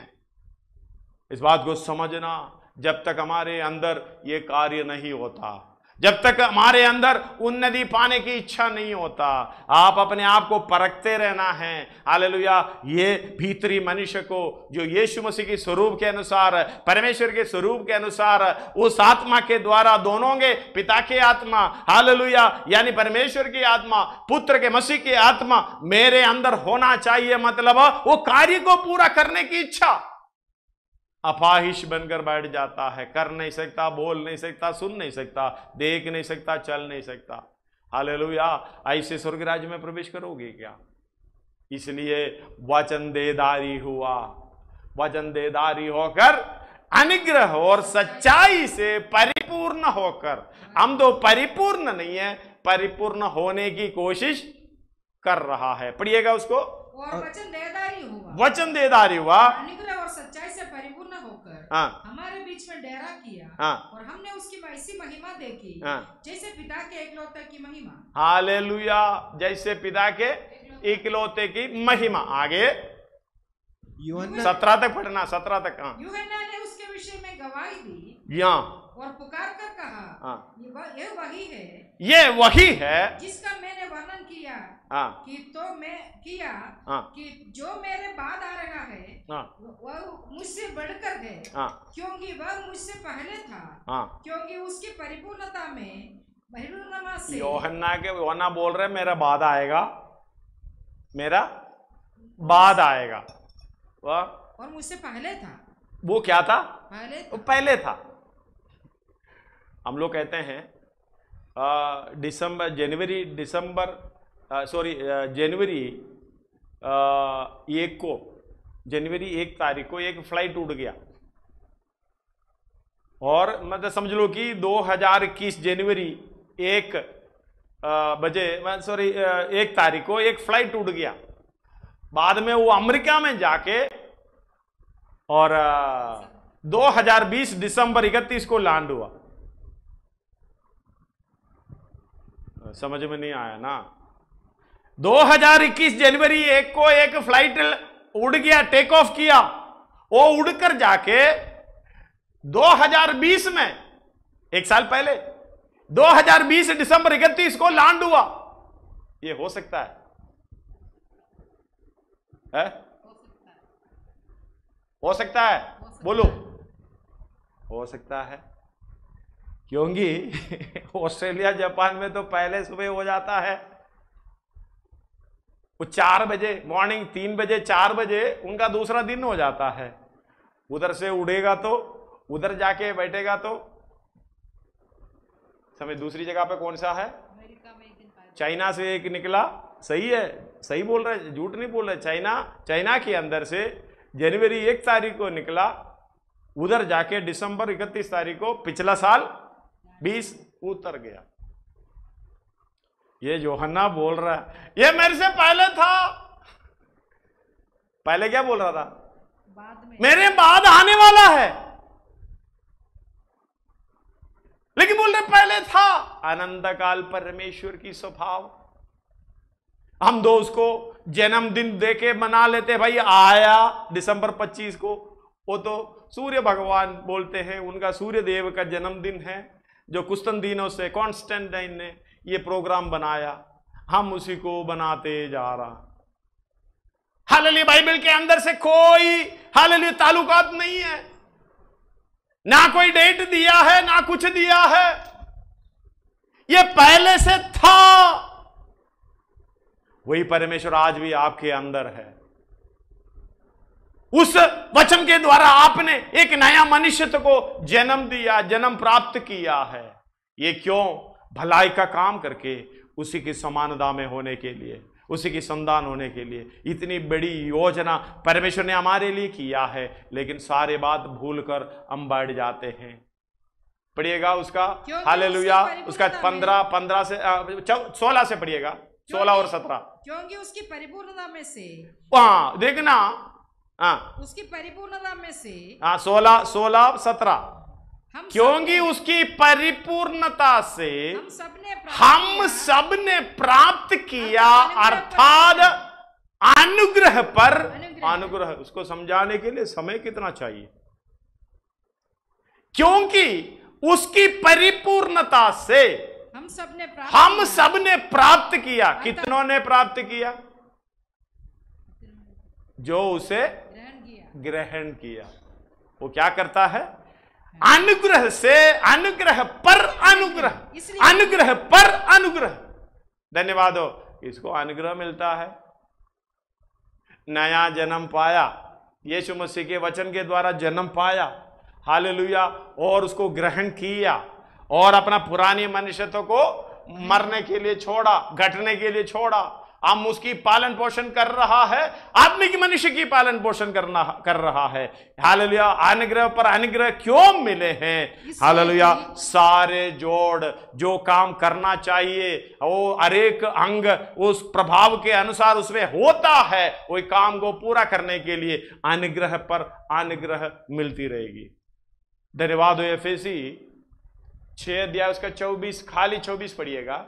इस बात को समझना, जब तक हमारे अंदर ये कार्य नहीं होता, जब तक हमारे अंदर उन्नति पाने की इच्छा नहीं होता, आप अपने आप को परखते रहना है। हालेलुया। ये भीतरी मनुष्य को जो यीशु मसीह के स्वरूप के अनुसार, परमेश्वर के स्वरूप के अनुसार, उस आत्मा के द्वारा, दोनों के, पिता के आत्मा, हालेलुया, यानी परमेश्वर की आत्मा, पुत्र के मसीह की आत्मा मेरे अंदर होना चाहिए। मतलब वो कार्य को पूरा करने की इच्छा। अपाहिश बनकर बैठ जाता है, कर नहीं सकता, बोल नहीं सकता, सुन नहीं सकता, देख नहीं सकता, चल नहीं सकता। हालेलुया। ऐसे स्वर्ग राज्य में प्रवेश करोगे क्या? इसलिए वचन देदारी हुआ, वचन देदारी होकर अनुग्रह और सच्चाई से परिपूर्ण होकर, हम तो परिपूर्ण नहीं है, परिपूर्ण होने की कोशिश कर रहा है। पढ़िएगा उसको। और वचन देदारी हुआ, वचन देदारी हुआ, अनुग्रह और सच्चाई से परिपूर्ण होकर हमारे बीच में डेरा किया, और हमने उसकी ऐसी महिमा देखी जैसे पिता के एकलौते की महिमा। हालेलुया। जैसे पिता के एकलौते की महिमा। आगे 17 तक पढ़ना, 17 तक। यूहन्ना ने उसके विषय में गवाही दी और पुकार कर कहा, ये वही है, ये वही है जिसका मैंने वर्णन किया कि जो मेरे बाद आ रहा है वह मुझसे बढ़कर है, क्योंकि वह मुझसे पहले था, क्योंकि उसकी परिपूर्णता से। यूहन्ना बोल रहे मेरा बाद आएगा, मेरा बाद आएगा, और मुझसे पहले था। वो क्या था? पहले था। हम लोग कहते हैं जनवरी 1 तारीख को एक फ्लाइट उड़ गया, और मतलब समझ लो कि 2021 जनवरी 1 तारीख को एक फ्लाइट उड़ गया। बाद में वो अमेरिका में जाके और 2020 दिसंबर 31 को लैंड हुआ। समझ में नहीं आया ना? 2021 जनवरी 1 को एक फ्लाइट उड़ गया, टेक ऑफ किया, वो उड़कर जाके 2020 में, एक साल पहले 2020 दिसंबर 31 को लैंड हुआ। ये हो सकता है? हो सकता है? बोलो। हो सकता है, क्योंकि ऑस्ट्रेलिया जापान में तो पहले सुबह हो जाता है। वो 4 बजे, मॉर्निंग 3 बजे 4 बजे उनका दूसरा दिन हो जाता है। उधर से उड़ेगा तो उधर जाके बैठेगा तो समय दूसरी जगह पे कौन सा है? चाइना से एक निकला। सही है, सही बोल रहे, झूठ नहीं बोल रहे। चाइना के अंदर से जनवरी 1 तारीख को निकला, उधर जाके दिसंबर 31 तारीख को पिछला साल 20 उतर गया। ये यूहन्ना बोल रहा है ये मेरे से पहले था। पहले क्या बोल रहा था? बाद में, मेरे बाद आने वाला है, लेकिन बोल रहे पहले था। अनंत काल परमेश्वर की स्वभाव। हम दो उसको जन्मदिन देके मना लेते, भाई आया दिसंबर 25 को, वो तो सूर्य भगवान बोलते हैं, उनका सूर्य देव का जन्मदिन है, जो कुस्तुनदीनोस से कॉन्स्टेंटाइन ने ये प्रोग्राम बनाया, हम उसी को बनाते जा रहा। हालेलुया बाइबल के अंदर से कोई हालेलुया ताल्लुकात नहीं है, ना कोई डेट दिया है ना कुछ दिया है, ये पहले से था। वही परमेश्वर आज भी आपके अंदर है। उस वचन के द्वारा आपने एक नया मनुष्य को जन्म दिया, जन्म प्राप्त किया है। ये क्यों? भलाई का काम करके उसी की समानता में होने के लिए, उसी की संतान होने के लिए। इतनी बड़ी योजना परमेश्वर ने हमारे लिए किया है, लेकिन सारे बात भूलकर हम बैठ जाते हैं। पढ़िएगा उसका हालेलुया, उसका 15 से 16 से पढ़िएगा, 16 और 17। क्योंकि उसकी परिपूर्णता में से, हाँ देखना, हाँ उसकी परिपूर्णता में से, हाँ 16, 17। क्योंकि उसकी परिपूर्णता से हम सबने प्राप्त किया, अर्थात अनुग्रह पर अनुग्रह। उसको समझाने के लिए समय कितना चाहिए? क्योंकि उसकी परिपूर्णता से हम सबने प्राप्त किया। कितनों ने प्राप्त किया? जो उसे ग्रहण किया। वो क्या करता है? अनुग्रह से अनुग्रह पर अनुग्रह, अनुग्रह पर अनुग्रह। धन्यवाद हो, इसको अनुग्रह मिलता है। नया जन्म पाया, यीशु मसीह के वचन के द्वारा जन्म पाया, हालेलुया, और उसको ग्रहण किया और अपना पुरानी मनुष्यत्व को मरने के लिए छोड़ा, घटने के लिए छोड़ा। हम उसकी पालन पोषण कर रहा है, आत्मिक मनुष्य की पालन पोषण कर रहा है। हालेलुया, अनुग्रह पर अनुग्रह क्यों मिले हैं? हालेलुया, सारे जोड़ जो काम करना चाहिए वो हर एक अंग उस प्रभाव के अनुसार उसमें होता है। वही काम को पूरा करने के लिए अनुग्रह पर अनुग्रह मिलती रहेगी। धन्यवाद हो। एफेसी 6 अध्याय उसका 24, खाली 24 पढ़िएगा।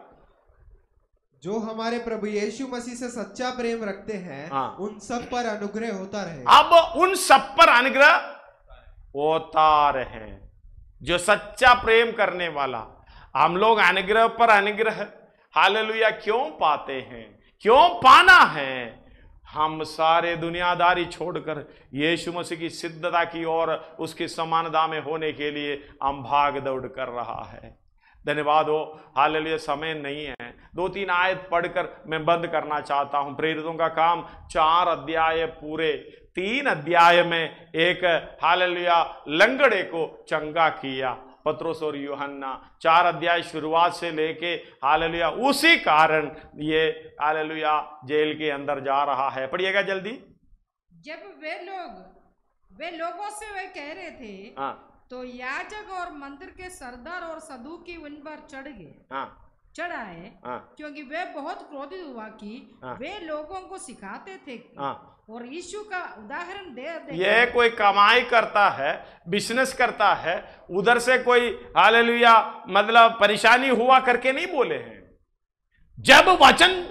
जो हमारे प्रभु यीशु मसीह से सच्चा प्रेम रखते हैं, हाँ। उन सब पर अनुग्रह होता रहे। अब उन सब पर अनुग्रह होता रहे। जो सच्चा प्रेम करने वाला, हम लोग अनुग्रह पर अनुग्रह हालेलुया क्यों पाते हैं? क्यों पाना है? हम सारे दुनियादारी छोड़कर यीशु मसीह की सिद्धता की ओर, उसकी समानता में होने के लिए हम भाग दौड़ कर रहा है। धन्यवाद हो। हालेलुया, समय नहीं है। 2-3 आयत पढ़कर मैं बंद करना चाहता हूं। प्रेरितों का काम 4 अध्याय पूरे, 3 अध्याय में एक हालेलुया लंगड़े को चंगा किया, पतरस और यूहन्ना। 4 अध्याय शुरुआत से लेके हालेलुया उसी कारण ये हालेलुया जेल के अंदर जा रहा है। पढ़िएगा जल्दी। जब वे लोगों से वे कह रहे थे, हाँ, तो याजक और मंदिर के सरदार और सदूकी उन पर चढ़ गए, चढ़ आए, क्योंकि वे बहुत क्रोधित हुआ कि वे लोगों को सिखाते थे और यीशु का उदाहरण दे। ये कोई कमाई करता है, बिजनेस करता है, उधर से कोई हालेलुया मतलब परेशानी हुआ करके नहीं बोले हैं। जब वचन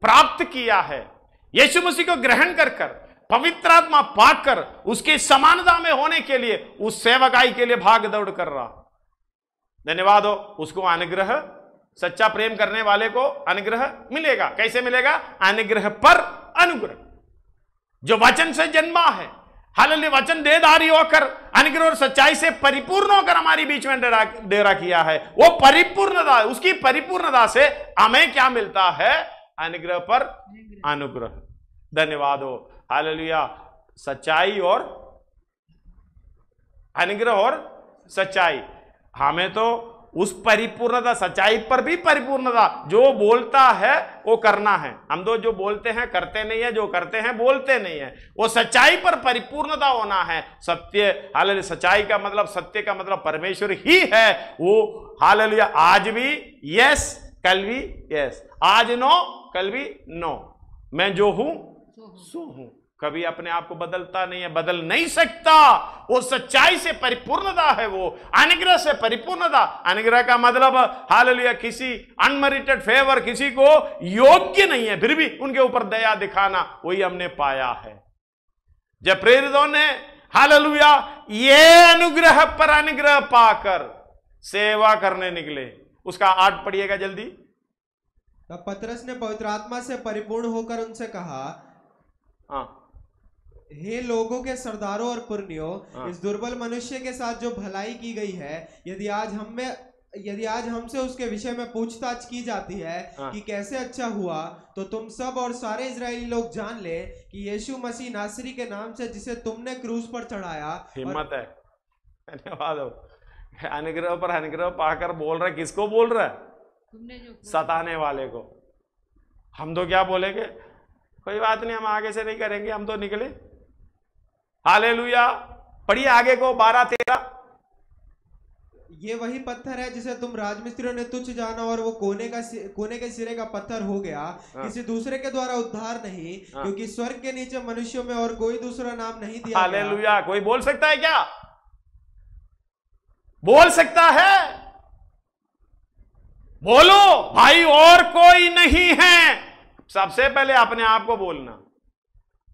प्राप्त किया है, यीशु मसीह को ग्रहण कर पवित्र आत्मा पाकर उसकी समानता में होने के लिए उस सेवकाई के लिए भाग दौड़ कर रहा। धन्यवाद हो। उसको अनुग्रह, सच्चा प्रेम करने वाले को अनुग्रह मिलेगा। कैसे मिलेगा? अनुग्रह पर अनुग्रह। जो वचन से जन्मा है, हालेलुया, वचन देहधारी होकर अनुग्रह और सच्चाई से परिपूर्ण होकर हमारी बीच में डेरा किया है, वो परिपूर्णता, उसकी परिपूर्णता से हमें क्या मिलता है? अनुग्रह पर अनुग्रह। धन्यवाद हो। हालेलुया, सच्चाई और अनुग्रह और सच्चाई। हमें तो उस परिपूर्णता, सच्चाई पर भी परिपूर्णता, जो बोलता है वो करना है। हम तो जो बोलते हैं करते नहीं है, जो करते हैं बोलते नहीं है। वो सच्चाई पर परिपूर्णता होना है। सत्य, हालेलुया, सच्चाई का मतलब, सत्य का मतलब परमेश्वर ही है। वो हालेलुया आज भी यस, कल भी यस, आज नो कल भी नो। मैं जो हूं सो हूं, कभी अपने आप को बदलता नहीं है, बदल नहीं सकता। वो सच्चाई से परिपूर्णता है, वो अनुग्रह से परिपूर्णता। अनुग्रह का मतलब हालेलुया किसी अनमेरिटेड फेवर, किसी को योग्य नहीं है फिर भी उनके ऊपर दया दिखाना, वही हमने पाया है। जब प्रेरितों ने हालेलुया ये अनुग्रह पर अनुग्रह पाकर सेवा करने निकले, उसका 8 पढ़िएगा जल्दी। तब पतरस ने पवित्र आत्मा से परिपूर्ण होकर उनसे कहा, हे लोगों के सरदारों और पुरनियों, इस दुर्बल मनुष्य के साथ जो भलाई की गई है, यदि आज हमसे उसके विषय में पूछताछ की जाती है कि कैसे अच्छा हुआ, तो तुम सब और सारे इजरायली लोग जान ले कि यीशु मसीह नासरी के नाम से, जिसे तुमने क्रूस पर चढ़ाया, हिम्मत है। धन्यवाद हो। अनुग्रह पर अनुग्रह पाकर बोल रहा है, किसको बोल रहा है? तुमने जो सताने वाले को। हम तो क्या बोलेंगे, कोई बात नहीं, हम आगे से नहीं करेंगे, हम तो निकले। हालेलुया। पढ़िए आगे को 12-13। ये वही पत्थर है जिसे तुम राजमिस्त्रियों ने तुच्छ जाना और वो कोने के सिरे का पत्थर हो गया, किसी दूसरे के द्वारा उद्धार नहीं, क्योंकि स्वर्ग के नीचे मनुष्यों में और कोई दूसरा नाम नहीं दिया। हालेलुया। कोई बोल सकता है क्या? बोल सकता है? बोलो भाई, और कोई नहीं है। सबसे पहले अपने आप को बोलना,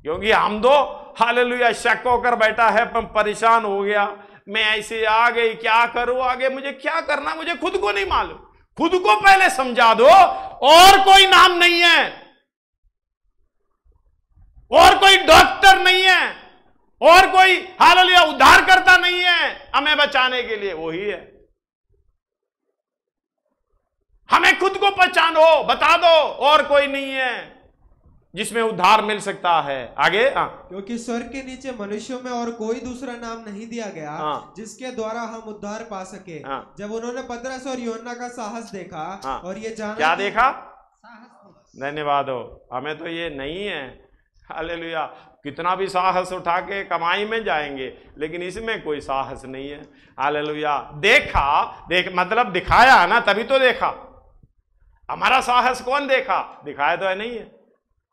क्योंकि हम तो हालेलुया शक होकर बैठा है, परेशान हो गया, मैं ऐसे आ गई, क्या करूं आगे, मुझे क्या करना मुझे खुद को नहीं मालूम। खुद को पहले समझा दो, और कोई नाम नहीं है, और कोई डॉक्टर नहीं है, और कोई हालेलुया उद्धारकर्ता नहीं है हमें बचाने के लिए, वही है। हमें खुद को पहचानो, बता दो, और कोई नहीं है जिसमें उद्धार मिल सकता है। आगे क्योंकि स्वर्ग के नीचे मनुष्यों में और कोई दूसरा नाम नहीं दिया गया जिसके द्वारा हम उद्धार पा सके। जब उन्होंने पतरस और यूहन्ना का साहस देखा और ये जाना, क्या देखा? धन्यवाद हो। हमें तो ये नहीं है। हालेलुया। कितना भी साहस उठा के कमाई में जाएंगे, लेकिन इसमें कोई साहस नहीं है। हालेलुया। देख मतलब दिखाया ना, तभी तो देखा। हमारा साहस कौन देखा? दिखाया तो है नहीं है।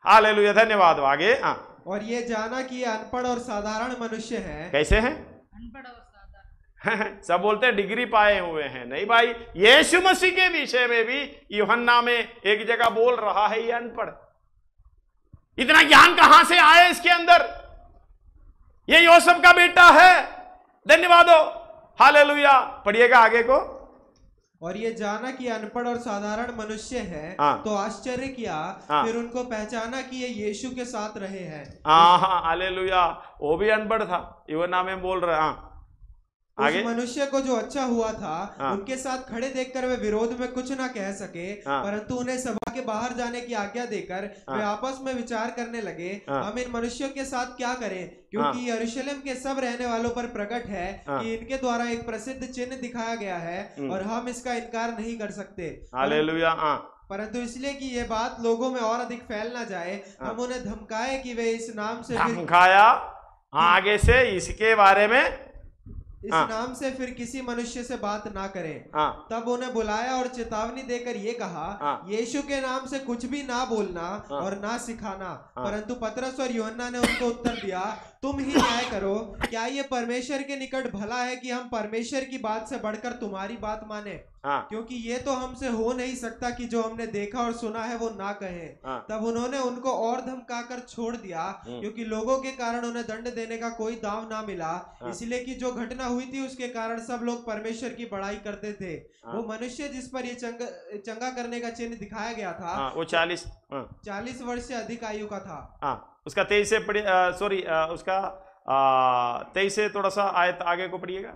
हालेलुया। धन्यवाद। आगे और ये जाना कि ये अनपढ़ और साधारण मनुष्य है। कैसे हैं? अनपढ़ और साधारण। सब बोलते हैं डिग्री पाए हुए हैं। नहीं भाई, यीशु मसीह के विषय में भी यूहन्ना में एक जगह बोल रहा है ये अनपढ़। इतना ज्ञान कहां से आया इसके अंदर? ये योसेफ का बेटा है। धन्यवाद हो। हालेलुया। पढ़िएगा आगे को। और ये जाना कि अनपढ़ और साधारण मनुष्य है, तो आश्चर्य किया, फिर उनको पहचाना कि ये यीशु के साथ रहे हैं। हालेलुया। वो भी अनपढ़ था, यूहन्ना में बोल रहा। उस मनुष्य को जो अच्छा हुआ था, उनके साथ खड़े देखकर वे विरोध में कुछ ना कह सके, परंतु उन्हें सभा के बाहर जाने की आज्ञा देकर वे आपस में विचार करने लगे, हम इन मनुष्यों के साथ क्या करें, क्योंकि यरूशलेम के सब रहने वालों पर प्रकट है कि इनके द्वारा एक प्रसिद्ध चिन्ह दिखाया गया है और हम इसका इनकार नहीं कर सकते। हालेलुया। परंतु इसलिए कि ये बात लोगों में और अधिक फैल ना जाए, हम उन्हें धमकाए कि वे इस नाम से धमकाया आगे से इसके बारे में इस नाम से फिर किसी मनुष्य से बात ना करें। तब उन्हें बुलाया और चेतावनी देकर ये कहा, यीशु के नाम से कुछ भी ना बोलना और ना सिखाना। परंतु पतरस और यूहन्ना ने उनको उत्तर दिया, तुम ही न्याय करो। क्या ये परमेश्वर के निकट भला है कि हम परमेश्वर की बात से बढ़कर तुम्हारी बात माने? क्योंकि ये तो हमसे हो नहीं सकता कि जो हमने देखा और सुना है वो ना कहे। तब उन्होंने उनको और धमकाकर छोड़ दिया, क्योंकि लोगों के कारण उन्हें दंड देने का कोई दाव ना मिला, इसलिए कि जो घटना हुई थी उसके कारण सब लोग परमेश्वर की बड़ाई करते थे। वो मनुष्य जिस पर ये चंगा करने का चिन्ह दिखाया गया था, वो 40 वर्ष से अधिक आयु का था। उसका 23 से सॉरी उसका 23 से थोड़ा सा आयत आगे को पढ़िएगा।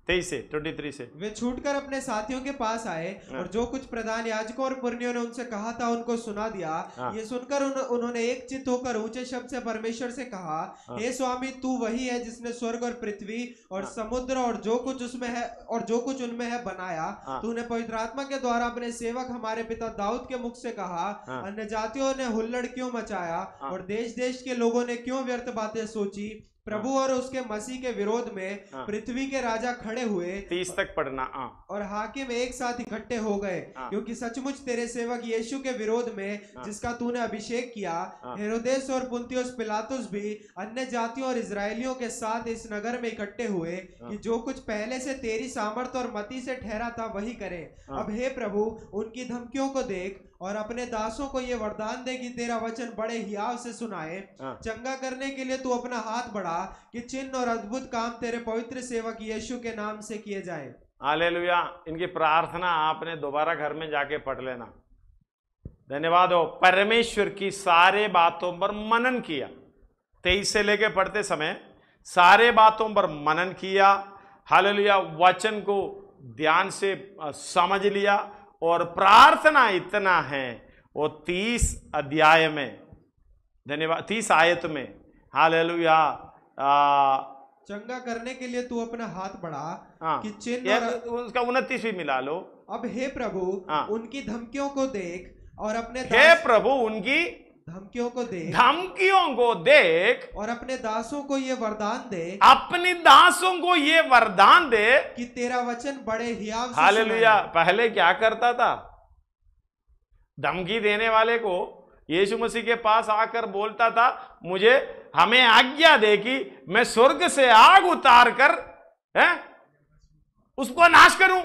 23 से 23 से। वे छूटकर अपने साथियों के पास आए और जो कुछ प्रधान याजकों और पुरनियों ने उनसे कहा था उनको सुना दिया। ये सुनकर उन्होंने एक चित्त होकर ऊंचे शब्द से परमेश्वर से कहा, हे स्वामी, तू वही है जिसने स्वर्ग और पृथ्वी और समुद्र और जो कुछ उसमें है और जो कुछ उनमें है बनाया। तूने पवित्र आत्मा के द्वारा अपने सेवक हमारे पिता दाऊद के मुख से कहा, अन्य जातियों ने हुल्लड़ क्यों मचाया और देश देश के लोगों ने क्यों व्यर्थ बातें सोची। प्रभु और उसके मसीह के विरोध में पृथ्वी के राजा खड़े हुए। 30 तक पढ़ना। और हाकिम एक साथ इकट्ठे हो गए, क्योंकि सचमुच तेरे सेवक यीशु के विरोध में जिसका तूने अभिषेक किया, हेरोदेस और पुन्तियुस पिलातुस भी अन्य जातियों और इजरायलियों के साथ इस नगर में इकट्ठे हुए कि जो कुछ पहले से तेरी सामर्थ और मति से ठहरा था वही करे। अब हे प्रभु, उनकी धमकियों को देख और अपने दासों को ये वरदान दे कि तेरा वचन बड़े हियाव से सुनाए। चंगा करने के लिए तू अपना हाथ बढ़ा कि चिन्ह और अद्भुत काम तेरे पवित्र सेवक यीशु के नाम से किए जाएं। हालेलुया। इनकी प्रार्थना आपने दोबारा घर में जाके पढ़ लेना। धन्यवाद हो। परमेश्वर की सारे बातों पर मनन किया, 23 से लेके पढ़ते समय सारे बातों पर मनन किया, हालेलुया, वचन को ध्यान से समझ लिया, और प्रार्थना इतना है वो 30 अध्याय में, धन्यवाद, 30 आयत में, हालेलुया, चंगा करने के लिए तू अपना हाथ बढ़ा कि चिन्ह उसका 29 भी मिला लो। अब हे प्रभु उनकी धमकियों को देख और अपने हे प्रभु उनकी धमकियों को देख और अपने दासों को ये वरदान दे, अपने दासों को ये वरदान दे कि तेरा वचन बड़े हियाव से हालेलुया। पहले क्या करता था? धमकी देने वाले को यीशु मसीह के पास आकर बोलता था, मुझे हमें आज्ञा दे कि मैं स्वर्ग से आग उतार कर उसको नाश करूं।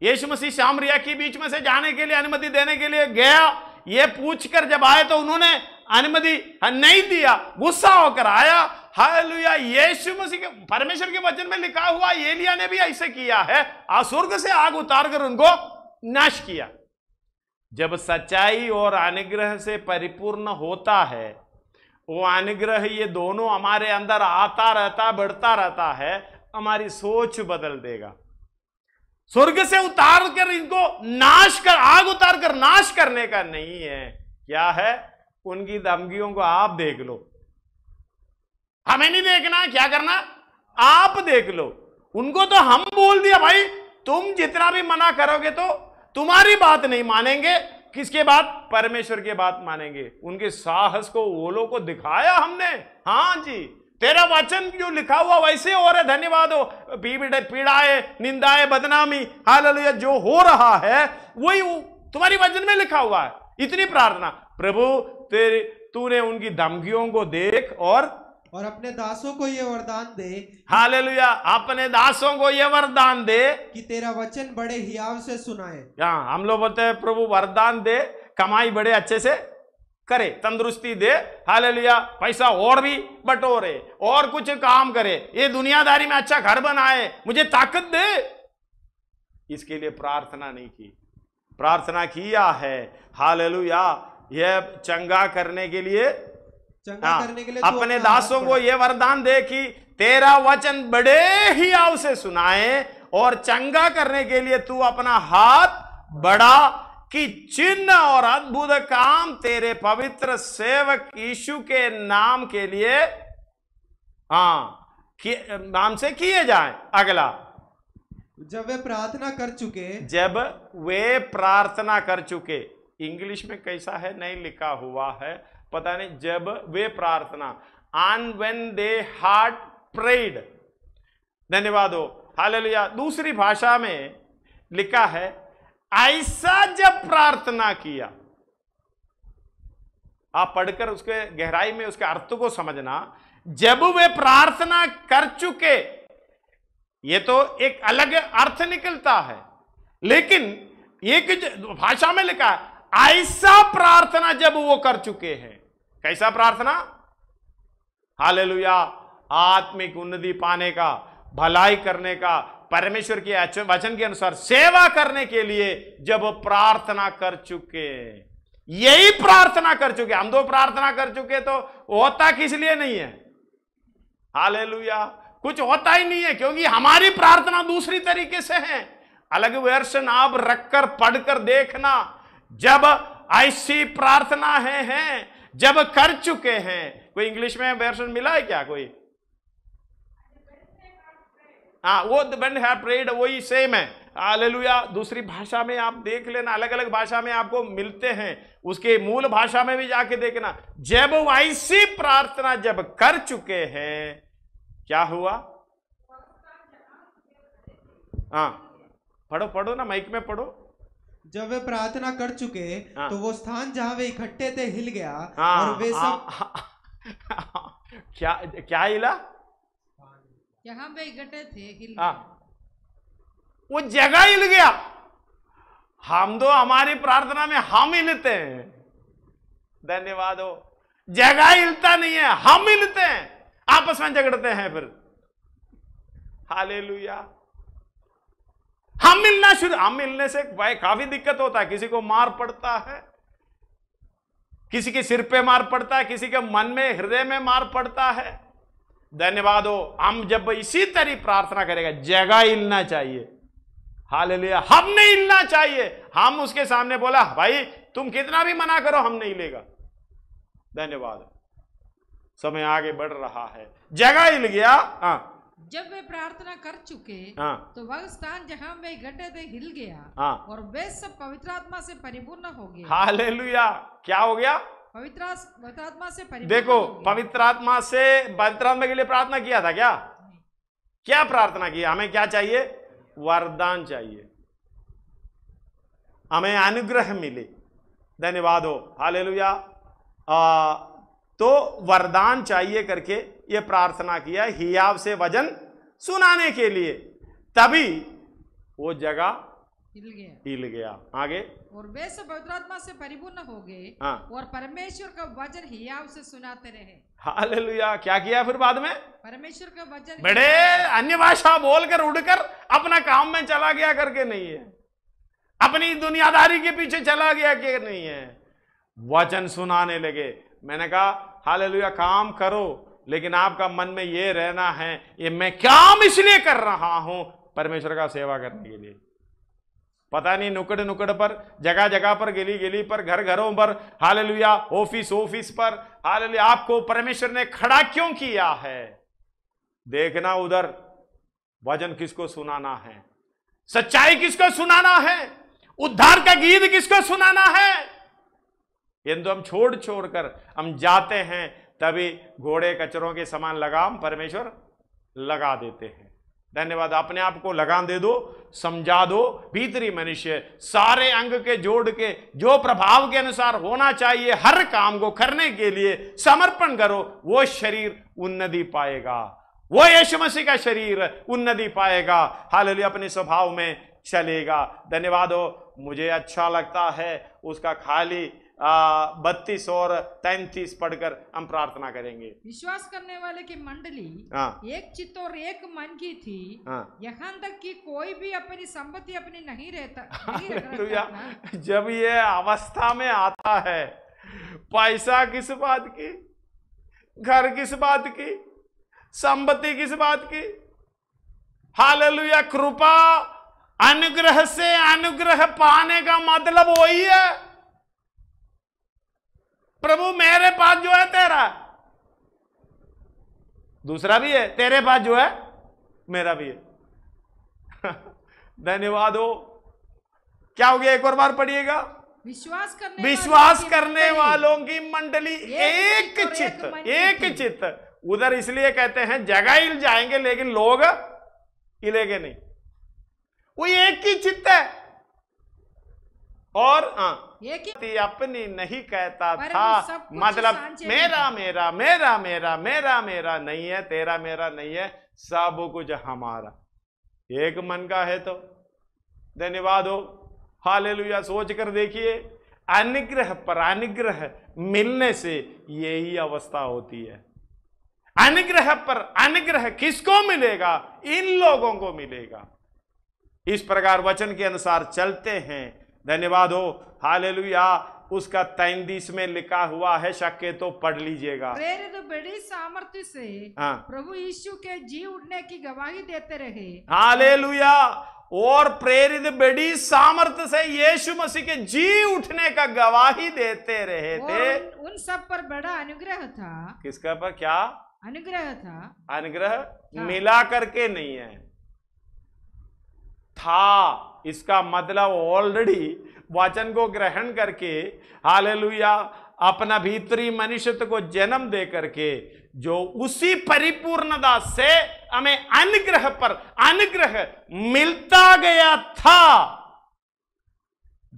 यीशु मसीह सामरिया के बीच में से जाने के लिए अनुमति देने के लिए गया, ये पूछकर जब आए तो उन्होंने अनुमति नहीं दिया, गुस्सा होकर आया। हालेलुया, यीशु मसीह के परमेश्वर के वचन में लिखा हुआ एलिया ने भी ऐसे किया है, स्वर्ग से आग उतार कर उनको नाश किया। जब सच्चाई और अनुग्रह से परिपूर्ण होता है, वो अनुग्रह ये दोनों हमारे अंदर आता रहता, बढ़ता रहता है, हमारी सोच बदल देगा। स्वर्ग से उतार कर इनको नाश कर, आग उतार कर नाश करने का नहीं है। क्या है? उनकी धमकियों को आप देख लो, हमें नहीं देखना। क्या करना? आप देख लो। उनको तो हम बोल दिया, भाई तुम जितना भी मना करोगे तो तुम्हारी बात नहीं मानेंगे, किसके बात? परमेश्वर के बात मानेंगे। उनके साहस को, ओलों को दिखाया हमने। हाँ जी, तेरा वचन जो लिखा हुआ वैसे हो रहा है, धन्यवाद हो। पीड़ाए, निंदाए, बदनामी, हालेलुया जो हो रहा है वही तुम्हारी वचन में लिखा हुआ है। इतनी प्रार्थना, प्रभु तूने उनकी धमकियों को देख और अपने दासों को ये वरदान दे, हालेलुया, अपने दासों को ये वरदान दे कि तेरा वचन बड़े हियाव से सुनाए। हाँ, हम लोग बोलते हैं प्रभु वरदान दे, कमाई बड़े अच्छे से करे, तंदुरुस्ती दे, हालेलुया, पैसा और भी बटोरे और कुछ काम करे, ये दुनियादारी में अच्छा घर बनाए, मुझे ताकत दे। इसके लिए प्रार्थना नहीं की, प्रार्थना किया है, हालेलुया, यह चंगा करने के लिए, अपने दासों को यह वरदान दे कि तेरा वचन बड़े ही आव से सुनाए, और चंगा करने के लिए तू अपना हाथ बढ़ा कि चिन्ह और अद्भुत काम तेरे पवित्र सेवक यीशु के नाम के लिए नाम से किए जाएं। अगला, जब वे प्रार्थना कर चुके, इंग्लिश में कैसा है नहीं लिखा हुआ है, पता नहीं। जब वे प्रार्थना, and when they had prayed, धन्यवाद हो, हालेलुया। दूसरी भाषा में लिखा है ऐसा जब प्रार्थना किया। आप पढ़कर उसके गहराई में उसके अर्थ को समझना। जब वे प्रार्थना कर चुके, ये तो एक अलग अर्थ निकलता है, लेकिन एक भाषा में लिखा है ऐसा प्रार्थना जब वो कर चुके हैं। कैसा प्रार्थना? हालेलुया, आत्मिक उन्नति पाने का, भलाई करने का, परमेश्वर के वचन के अनुसार सेवा करने के लिए जब प्रार्थना कर चुके, यही प्रार्थना कर चुके। हम दो प्रार्थना कर चुके तो होता किस लिए नहीं है? हालेलुया, कुछ होता ही नहीं है, क्योंकि हमारी प्रार्थना दूसरी तरीके से है। अलग वर्षन आप रखकर पढ़कर देखना। जब ऐसी प्रार्थना है जब कर चुके हैं। कोई इंग्लिश में वर्षन मिला है क्या कोई? हाँ, वो when have prayed वही सेम है। हालेलुया। दूसरी भाषा में आप देख लेना, अलग अलग भाषा में आपको मिलते हैं, उसके मूल भाषा में भी जाके देखना। जब ऐसी प्रार्थना जब कर चुके हैं, क्या हुआ? हाँ, पढ़ो ना, माइक में पढ़ो। जब वे प्रार्थना कर चुके तो वो स्थान जहां वे इकट्ठे थे हिल गया, और वे सब क्या हिला? जहां वे इकट्ठे थे हिल गया। वो जगह हिल गया। हम तो हमारी प्रार्थना में हम हिलते हैं, धन्यवाद हो। जगह हिलता नहीं है, हम हिलते हैं, आपस में झगड़ते हैं फिर। हालेलुया। हम मिलने से भाई काफी दिक्कत होता है, किसी को मार पड़ता है, किसी के सिर पे मार पड़ता है, किसी के मन में हृदय में मार पड़ता है। धन्यवाद हो, हम जब इसी तरह प्रार्थना करेगा, जगह हिलना चाहिए। हालेलुया, हम नहीं हिलना चाहिए। हम उसके सामने बोला, भाई तुम कितना भी मना करो, हम नहीं हिलेगा। धन्यवाद, समय आगे बढ़ रहा है, जगह हिल गया। हाँ, जब वे प्रार्थना कर चुके तो वह स्थान जहाँ वे गड्ढे थे हिल गया और वे सब पवित्र आत्मा से परिपूर्ण हो गए। हालेलुया, क्या हो गया? पवित्र आत्मा से परिपूर्ण। देखो, पवित्र आत्मा के लिए प्रार्थना किया था क्या? क्या प्रार्थना किया? हमें क्या चाहिए? वरदान चाहिए, हमें अनुग्रह मिले। धन्यवाद हो, हालेलुया। तो वरदान चाहिए करके ये प्रार्थना किया, हियाव से वचन सुनाने के लिए। तभी वो जगह हिल गया। आगे, और वे सब पवित्र आत्मा से परिपूर्ण हो गए और परमेश्वर का वचन हियाव से सुनाते रहे। हालेलुया। क्या किया फिर बाद में? परमेश्वर का वचन, बड़े अन्य भाषा बोलकर उड़कर अपना काम में चला गया करके नहीं है, अपनी दुनियादारी के पीछे चला गया कि नहीं है, वचन सुनाने लगे। मैंने कहा हालेलुया, काम करो, लेकिन आपका मन में ये रहना है, ये मैं काम इसलिए कर रहा हूं, परमेश्वर का सेवा करने के लिए। पता नहीं नुकड़ नुकड़ पर, जगह जगह पर, गली गली पर, घर घरों पर, हालेलुया, ऑफिस ऑफिस पर, हालेलुया, आपको परमेश्वर ने खड़ा क्यों किया है? देखना उधर वचन किसको सुनाना है, सच्चाई किसको सुनाना है, उद्धार का गीत किसको सुनाना है। यदि हम छोड़ छोड़ कर हम जाते हैं, तभी घोड़े कचरों के समान लगाम परमेश्वर लगा देते हैं। धन्यवाद। अपने आप को लगाम दे दो, समझा दो, भीतरी मनुष्य सारे अंग के जोड़ के जो प्रभाव के अनुसार होना चाहिए, हर काम को करने के लिए समर्पण करो, वो शरीर उन्नति पाएगा, वो यीशु मसीह का शरीर उन्नति पाएगा। हालेलुया, अपने स्वभाव में चलेगा। धन्यवाद हो। मुझे अच्छा लगता है उसका खाली 32 और 33 पढ़कर हम प्रार्थना करेंगे। विश्वास करने वाले की मंडली एक चित्त और एक मन की थी, यहाँ तक कि कोई भी अपनी संपत्ति अपनी नहीं रहता। जब ये अवस्था में आता है, पैसा किस बात की, घर किस बात की, संपत्ति किस बात की। हालेलुया, कृपा अनुग्रह से अनुग्रह पाने का मतलब वही है। प्रभु मेरे पास जो है तेरा, दूसरा भी है, तेरे पास जो है मेरा भी है। धन्यवाद हो। क्या हो गया? एक और बार पढ़िएगा। विश्वास करने वालों की मंडली एक चित्त, एक चित्त। उधर इसलिए कहते हैं जगह हिल जाएंगे, लेकिन लोग हिलेंगे नहीं। वो एक ही चित्त है। और अपनी नहीं कहता था, मतलब मेरा मेरा मेरा मेरा मेरा मेरा नहीं है, तेरा मेरा नहीं है, सब कुछ हमारा। एक मन का है तो धन्यवाद हो। हालेलुया। सोच कर देखिए, अनुग्रह पर अनुग्रह मिलने से यही अवस्था होती है। अनुग्रह पर अनुग्रह किसको मिलेगा? इन लोगों को मिलेगा। इस प्रकार वचन के अनुसार चलते हैं। धन्यवाद हो। हालेलुया। उसका 33 में लिखा हुआ है, शक्य तो पढ़ लीजिएगा। प्रेरित बड़ी सामर्थ्य से प्रभु यीशु के जी उठने की गवाही देते रहे। हालेलुया। और प्रेरित बड़ी सामर्थ्य से यीशु मसीह के जी उठने का गवाही देते रहे थे। उन सब पर बड़ा अनुग्रह था। किसका पर? क्या अनुग्रह था? अनुग्रह मिला करके नहीं है, था। इसका मतलब ऑलरेडी वचन को ग्रहण करके, हालेलुया, अपना भीतरी मनुष्यत्व को जन्म दे करके, जो उसी परिपूर्णता से हमें अनुग्रह पर अनुग्रह मिलता गया था।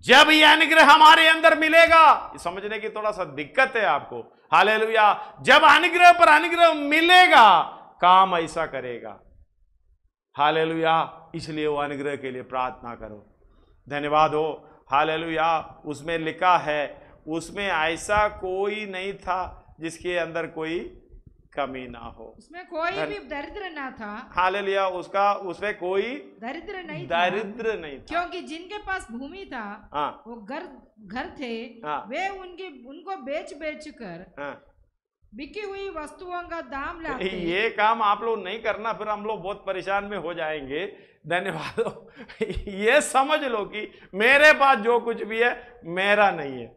जब यह अनुग्रह हमारे अंदर मिलेगा, समझने की थोड़ा सा दिक्कत है आपको। हालेलुया। जब अनुग्रह पर अनुग्रह मिलेगा, काम ऐसा करेगा। हालेलुया। इसलिए वो अनुग्रह के लिए प्रार्थना करो। धन्यवाद हो। हालेलुया। उसमें लिखा है, उसमें ऐसा कोई नहीं था जिसके अंदर कोई कमी ना हो, उसमें कोई भी दरिद्र ना था। हालेलुया, उसमें कोई दरिद्र नहीं था, क्योंकि जिनके पास भूमि था वो घर थे, वे उनको बेच कर बिकी हुई वस्तुओं का दाम लाते। ये काम आप लोग नहीं करना, फिर हम लोग बहुत परेशान में हो जाएंगे। धन्यवाद। ये समझ लो कि मेरे पास जो कुछ भी है मेरा नहीं है।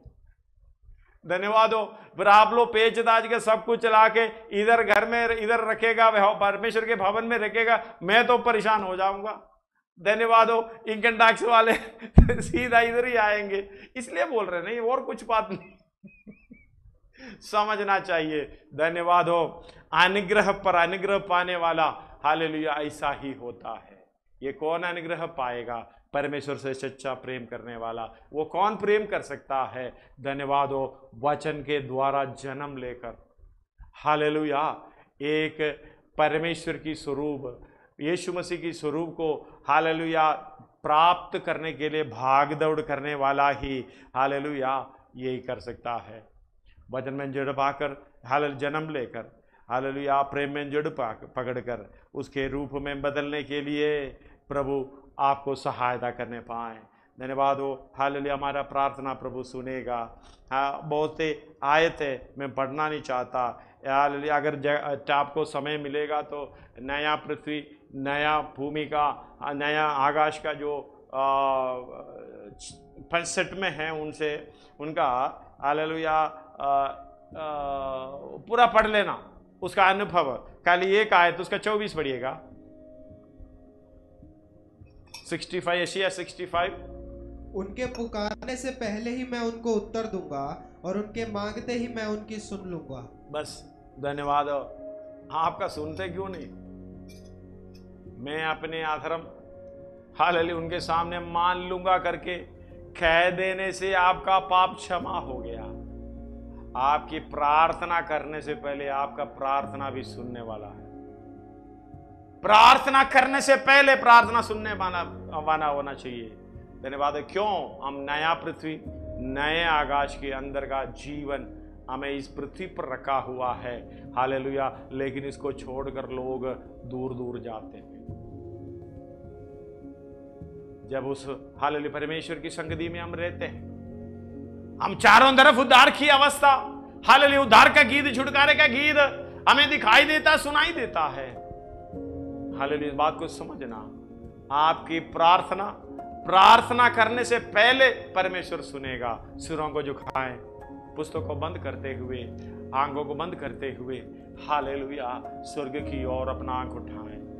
धन्यवाद हो। फिर आप लोग पेच दाज के सब कुछ चला के इधर घर में इधर रखेगा, परमेश्वर के भवन में रखेगा, मैं तो परेशान हो जाऊंगा। धन्यवाद हो। इनकम टैक्स वाले सीधा इधर ही आएंगे, इसलिए बोल रहे नहीं, और कुछ बात नहीं। समझना चाहिए। धन्यवाद हो। अनुग्रह पर अनुग्रह पाने वाला, हालेलुया, ऐसा ही होता है। ये कौन अनुग्रह पाएगा? परमेश्वर से सच्चा प्रेम करने वाला। वो कौन प्रेम कर सकता है? धन्यवाद हो। वचन के द्वारा जन्म लेकर, हालेलुया, एक परमेश्वर की स्वरूप, यीशु मसीह की स्वरूप को, हालेलुया, प्राप्त करने के लिए भाग दौड़ करने वाला ही, हालेलुया, यही कर सकता है। वचन में जड़ पाकर, हालेलुया, जन्म लेकर, हालेलुया, प्रेम में जड़ पकड़कर उसके रूप में बदलने के लिए प्रभु आपको सहायता करने पाए। धन्यवाद हो। हालेलुया, हमारा प्रार्थना प्रभु सुनेगा। हाँ, बहुत से आयतें मैं पढ़ना नहीं चाहता। हालेलुया, अगर आपको समय मिलेगा तो नया पृथ्वी, नया भूमि का, नया आकाश का जो 65 में है, उनका हालेलुया पूरा पढ़ लेना, उसका अनुभव। खाली एक आयत उसका 24 पढ़िएगा। 65, एशिया 65। उनके पुकारने से पहले ही मैं उनको उत्तर दूंगा और उनके मांगते ही मैं उनकी सुन लूंगा। बस, धन्यवाद। आपका सुनते क्यों नहीं? मैं अपने अधर्म, हालेलुया, उनके सामने मान लूंगा करके कह देने से आपका पाप क्षमा हो गया। आपकी प्रार्थना करने से पहले आपका प्रार्थना भी सुनने वाला है। प्रार्थना करने से पहले प्रार्थना सुनने वाला होना चाहिए। धन्यवाद। क्यों? हम नया पृथ्वी, नए आकाश के अंदर का जीवन हमें इस पृथ्वी पर रखा हुआ है। हालेलुया, लेकिन इसको छोड़कर लोग दूर दूर जाते हैं। जब उस, हालेलुया, परमेश्वर की संगति में हम रहते हैं, हम चारों तरफ उद्धार की अवस्था, हालेलुया, उद्धार का गीत, छुटकारे का गीत हमें दिखाई देता, सुनाई देता है। हालेलुया, इस बात को समझना। आपकी प्रार्थना करने से पहले परमेश्वर सुनेगा। सिरों को झुकाएं, पुस्तक को बंद करते हुए, आंखों को बंद करते हुए, हालेलुया, स्वर्ग की ओर अपना आंख उठाएं।